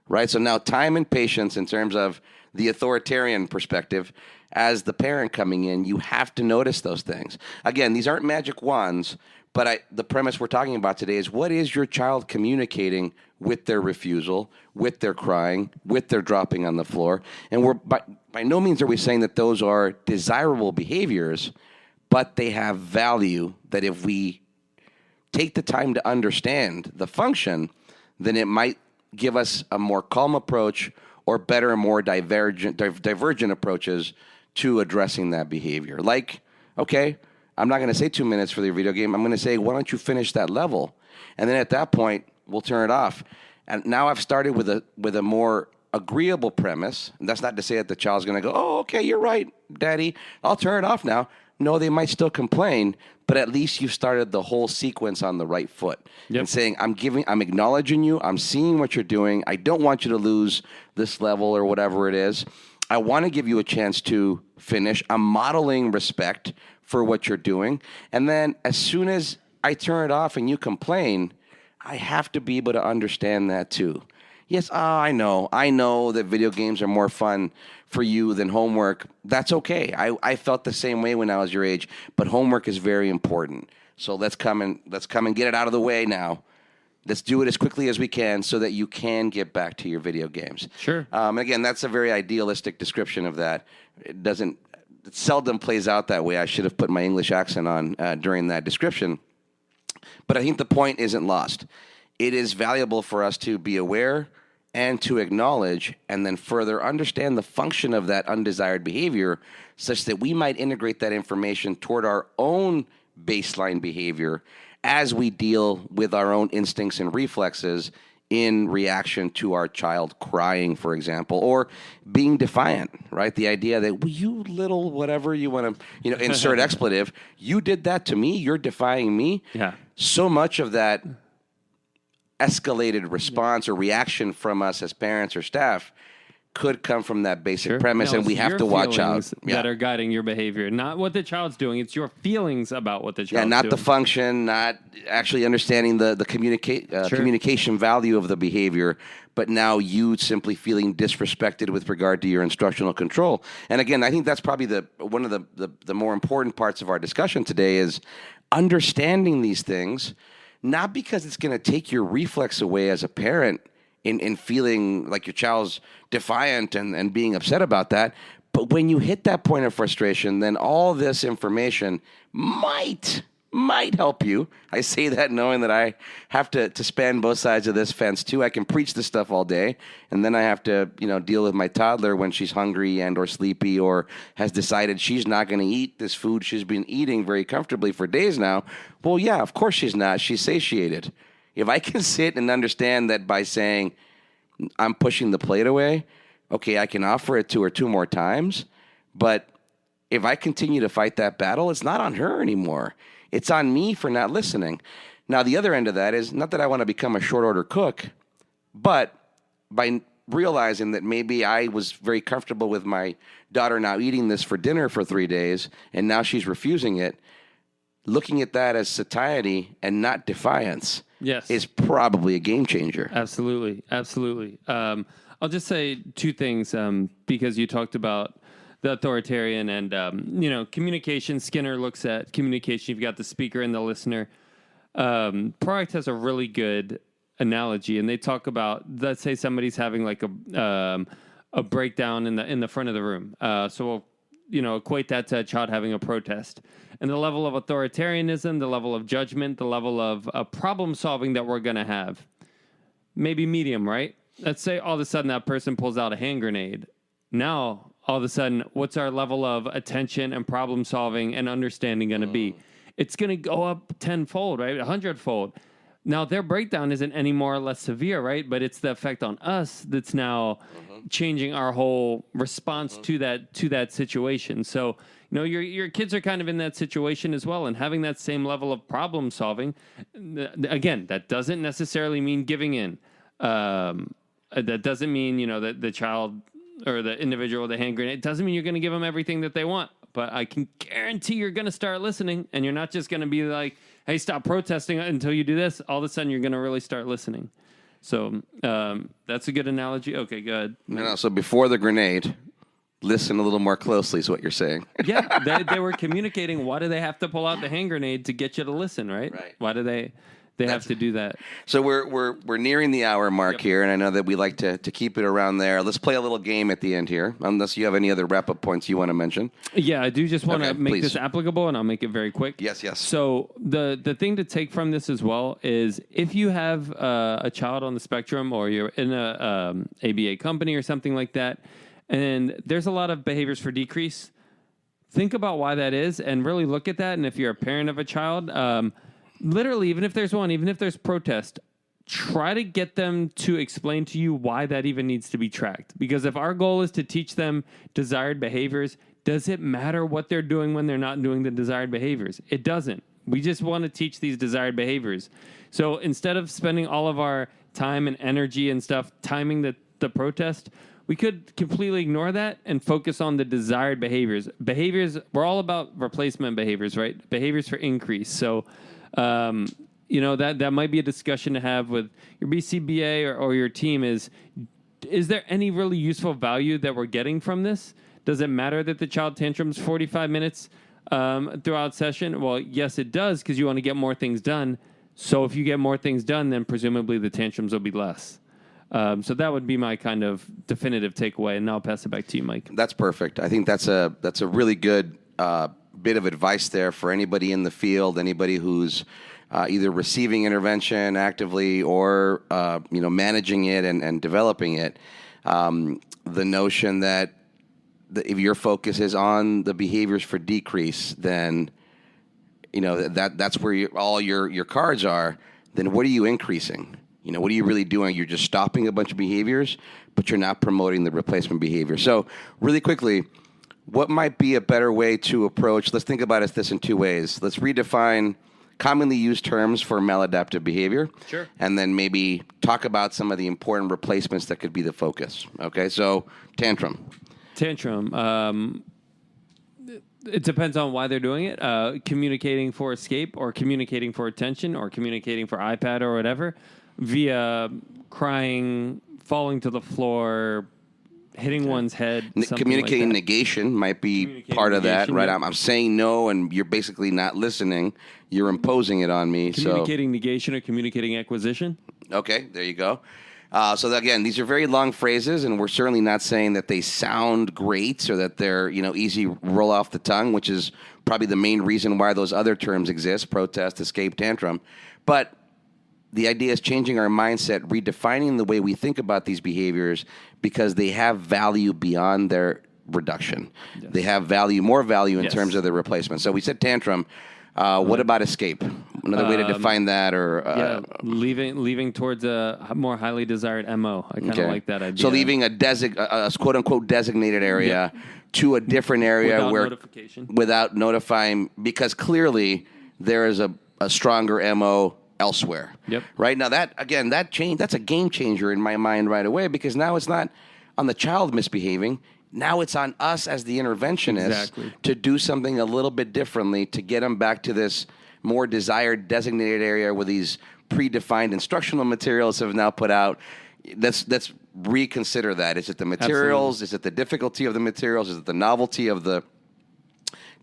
right? So now time and patience in terms of the authoritarian perspective, as the parent coming in, you have to notice those things. Again, these aren't magic wands, but the premise we're talking about today is, what is your child communicating with their refusal, with their crying, with their dropping on the floor? And we're by no means are we saying that those are desirable behaviors, but they have value that if we take the time to understand the function, then it might give us a more calm approach or better and more divergent approaches to addressing that behavior. Like, okay, I'm not going to say 2 minutes for the video game. I'm going to say, why don't you finish that level? And then at that point, we'll turn it off. And now I've started with a more agreeable premise. And that's not to say that the child's going to go, oh, okay, you're right, Daddy, I'll turn it off now. No, they might still complain, but at least you've started the whole sequence on the right foot. Yep. And saying, I'm acknowledging you, I'm seeing what you're doing, I don't want you to lose this level or whatever it is. I want to give you a chance to finish. I'm modeling respect for what you're doing. And then as soon as I turn it off and you complain, I have to be able to understand that too. Yes, I know that video games are more fun for you than homework. That's okay. I felt the same way when I was your age, but homework is very important. So let's come and get it out of the way now. Let's do it as quickly as we can so that you can get back to your video games. Sure. Again, that's a very idealistic description of that. It seldom plays out that way. I should have put my English accent on during that description. But I think the point isn't lost. It is valuable for us to be aware and to acknowledge and then further understand the function of that undesired behavior such that we might integrate that information toward our own baseline behavior as we deal with our own instincts and reflexes in reaction to our child crying, for example, or being defiant, right? The idea that, well, you little whatever you want to, insert expletive, you did that to me, you're defying me. Yeah. So much of that escalated response or reaction from us as parents or staff could come from that basic premise, and we have to watch out. That are guiding your behavior, not what the child's doing. It's your feelings about what the child's doing. Yeah, not the function, not actually understanding the communication value of the behavior, but now you simply feeling disrespected with regard to your instructional control. And again, I think that's probably one of the more important parts of our discussion today is understanding these things, not because it's going to take your reflex away as a parent in feeling like your child's defiant and being upset about that. But when you hit that point of frustration, then all this information might help you. I say that knowing that I have to span both sides of this fence too. I can preach this stuff all day, and then I have to deal with my toddler when she's hungry and or sleepy or has decided she's not going to eat this food she's been eating very comfortably for days now. Well, yeah, of course she's not. She's satiated. If I can sit and understand that by saying, I'm pushing the plate away, okay, I can offer it to her 2 more times, but if I continue to fight that battle, it's not on her anymore. It's on me for not listening. Now, the other end of that is not that I want to become a short-order cook, but by realizing that maybe I was very comfortable with my daughter now eating this for dinner for 3 days, and now she's refusing it, looking at that as satiety and not defiance is probably a game changer. Absolutely. I'll just say 2 things because you talked about the authoritarian and, communication. Skinner looks at communication. You've got the speaker and the listener. Proact has a really good analogy, and they talk about, let's say somebody's having like a breakdown in the front of the room. So we'll, equate that to a child having a protest. And the level of authoritarianism, the level of judgment, the level of problem solving that we're going to have. Maybe medium, right? Let's say all of a sudden that person pulls out a hand grenade. Now, all of a sudden, what's our level of attention and problem solving and understanding going to be? It's going to go up 10-fold, right? 100-fold. Now, their breakdown isn't any more or less severe, right? But it's the effect on us that's now changing our whole response to that situation. So, your kids are kind of in that situation as well, and having that same level of problem solving. Again, that doesn't necessarily mean giving in. That doesn't mean that the child or the individual with the hand grenade, it doesn't mean you're going to give them everything that they want. But I can guarantee you're going to start listening, and you're not just going to be like, hey, stop protesting until you do this. All of a sudden, you're going to really start listening. So that's a good analogy. Okay, good. So before the grenade, listen a little more closely is what you're saying. Yeah, they were communicating. Why do they have to pull out the hand grenade to get you to listen, right? Why do they have to do that? So we're nearing the hour mark here, and I know that we like to keep it around there. Let's play a little game at the end here, unless you have any other wrap-up points you want to mention. Yeah, I do just want to make this applicable, and I'll make it very quick. Yes. So the thing to take from this as well is if you have a child on the spectrum or you're in a ABA company or something like that, and there's a lot of behaviors for decrease, think about why that is and really look at that. And if you're a parent of a child, literally, even if there's protest, try to get them to explain to you why that even needs to be tracked. Because if our goal is to teach them desired behaviors, does it matter what they're doing when they're not doing the desired behaviors? It doesn't. We just want to teach these desired behaviors. So instead of spending all of our time and energy and stuff timing the protest, we could completely ignore that and focus on the desired behaviors. We're all about replacement behaviors, right? Behaviors for increase. So that might be a discussion to have with your BCBA or your team is there any really useful value that we're getting from this? Does it matter that the child tantrums 45 minutes throughout session? Well, yes, it does, because you want to get more things done. So if you get more things done, then presumably the tantrums will be less. So that would be my kind of definitive takeaway, and now I'll pass it back to you, Mike. That's perfect. I think that's a really good bit of advice there for anybody in the field, anybody who's either receiving intervention actively or managing it and developing it. The notion that if your focus is on the behaviors for decrease, then that's where all your cards are, then what are you increasing? What are you really doing? You're just stopping a bunch of behaviors, but you're not promoting the replacement behavior. So really quickly, what might be a better way to approach, let's think about this in two ways. Let's redefine commonly used terms for maladaptive behavior. Sure. And then maybe talk about some of the important replacements that could be the focus. Okay, so tantrum. It depends on why they're doing it. Communicating for escape or communicating for attention or communicating for iPad or whatever via crying, falling to the floor, hitting one's head. Communicating negation might be part of that, right? I'm saying no, and you're basically not listening. You're imposing it on me. Communicating negation or communicating acquisition. Okay, there you go. So again, these are very long phrases, and we're certainly not saying that they sound great or that they're easy roll off the tongue, which is probably the main reason why those other terms exist: protest, escape, tantrum. But the idea is changing our mindset, redefining the way we think about these behaviors because they have value beyond their reduction. Yes. They have more value in terms of their replacement. So we said tantrum. What about escape? Another way to define that, or leaving towards a more highly desired MO. I kind of like that idea. So leaving a quote unquote designated area to a different area without notifying, because clearly there is a stronger MO elsewhere. Yep. Right now, that's a game changer in my mind right away, because now it's not on the child misbehaving. Now it's on us as the interventionist to do something a little bit differently to get them back to this more desired designated area where these predefined instructional materials have now put out. Let's reconsider that. Is it the materials? Absolutely. Is it the difficulty of the materials? Is it the novelty of the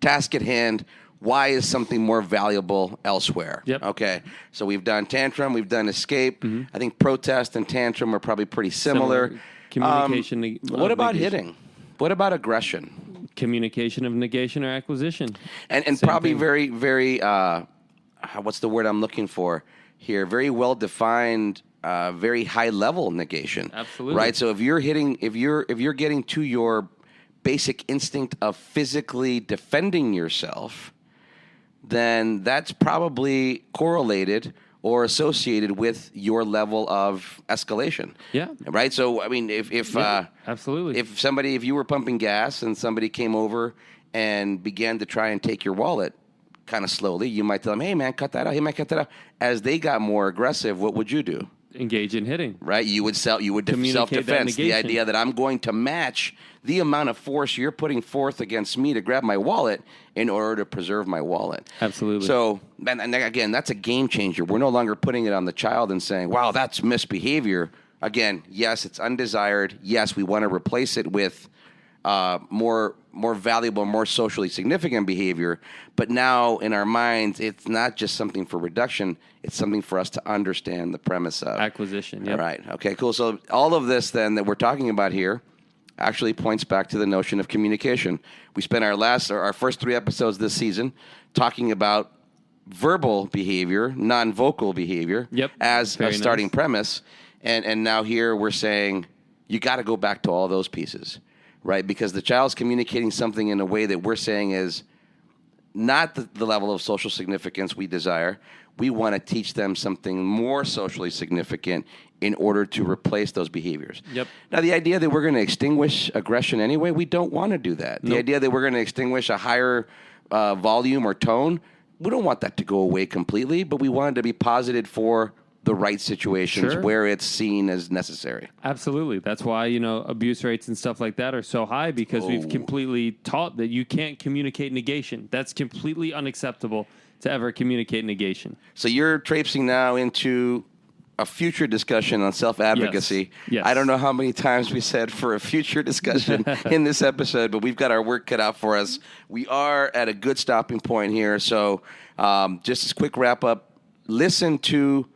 task at hand? Why is something more valuable elsewhere? Yep. Okay, so we've done tantrum, we've done escape. Mm-hmm. I think protest and tantrum are probably pretty similar. Communication. What about hitting? What about aggression? Communication of negation or acquisition. And probably thing. Very, very, what's the word I'm looking for here? Very well-defined, very high-level negation. Absolutely. Right? So if you're getting to your basic instinct of physically defending yourself, then that's probably correlated or associated with your level of escalation. Yeah. Right? So, I mean, if absolutely. If you were pumping gas and somebody came over and began to try and take your wallet kind of slowly, you might tell them, hey, man, cut that out. Hey, man, cut that out. As they got more aggressive, what would you do? Engage in hitting. Right? You would self-defense. The idea that I'm going to match the amount of force you're putting forth against me to grab my wallet in order to preserve my wallet. Absolutely. So, and again, that's a game changer. We're no longer putting it on the child and saying, wow, that's misbehavior. Again, yes, it's undesired. Yes, we want to replace it with more valuable, more socially significant behavior. But now in our minds, it's not just something for reduction. It's something for us to understand the premise of. Acquisition, yeah. All right. Okay, cool. So all of this then that we're talking about here actually points back to the notion of communication. We spent our first 3 episodes this season talking about verbal behavior, non-vocal behavior, as a starting premise. And now here we're saying you got to go back to all those pieces, right? Because the child's communicating something in a way that we're saying is not the level of social significance we desire. We want to teach them something more socially significant in order to replace those behaviors. Yep. Now, the idea that we're going to extinguish aggression anyway, we don't want to do that. The idea that we're going to extinguish a higher volume or tone, we don't want that to go away completely, but we want it to be posited for the right situations where it's seen as necessary. Absolutely. That's why, abuse rates and stuff like that are so high, because we've completely taught that you can't communicate negation. That's completely unacceptable to ever communicate negation. So you're traipsing now into a future discussion on self-advocacy. Yes. I don't know how many times we said for a future discussion in this episode, but we've got our work cut out for us. We are at a good stopping point here. So just as a quick wrap up, listen to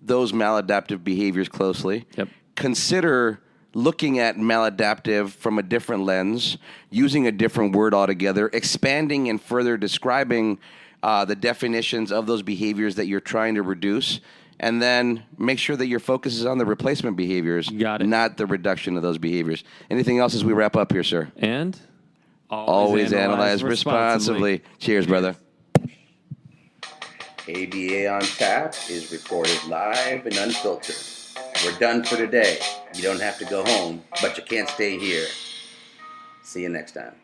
those maladaptive behaviors closely. Yep. Consider looking at maladaptive from a different lens, using a different word altogether, expanding and further describing the definitions of those behaviors that you're trying to reduce, and then make sure that your focus is on the replacement behaviors, not the reduction of those behaviors. Anything else as we wrap up here, sir? And always analyze responsibly. Cheers, brother. ABA on Tap is recorded live and unfiltered. We're done for today. You don't have to go home, but you can't stay here. See you next time.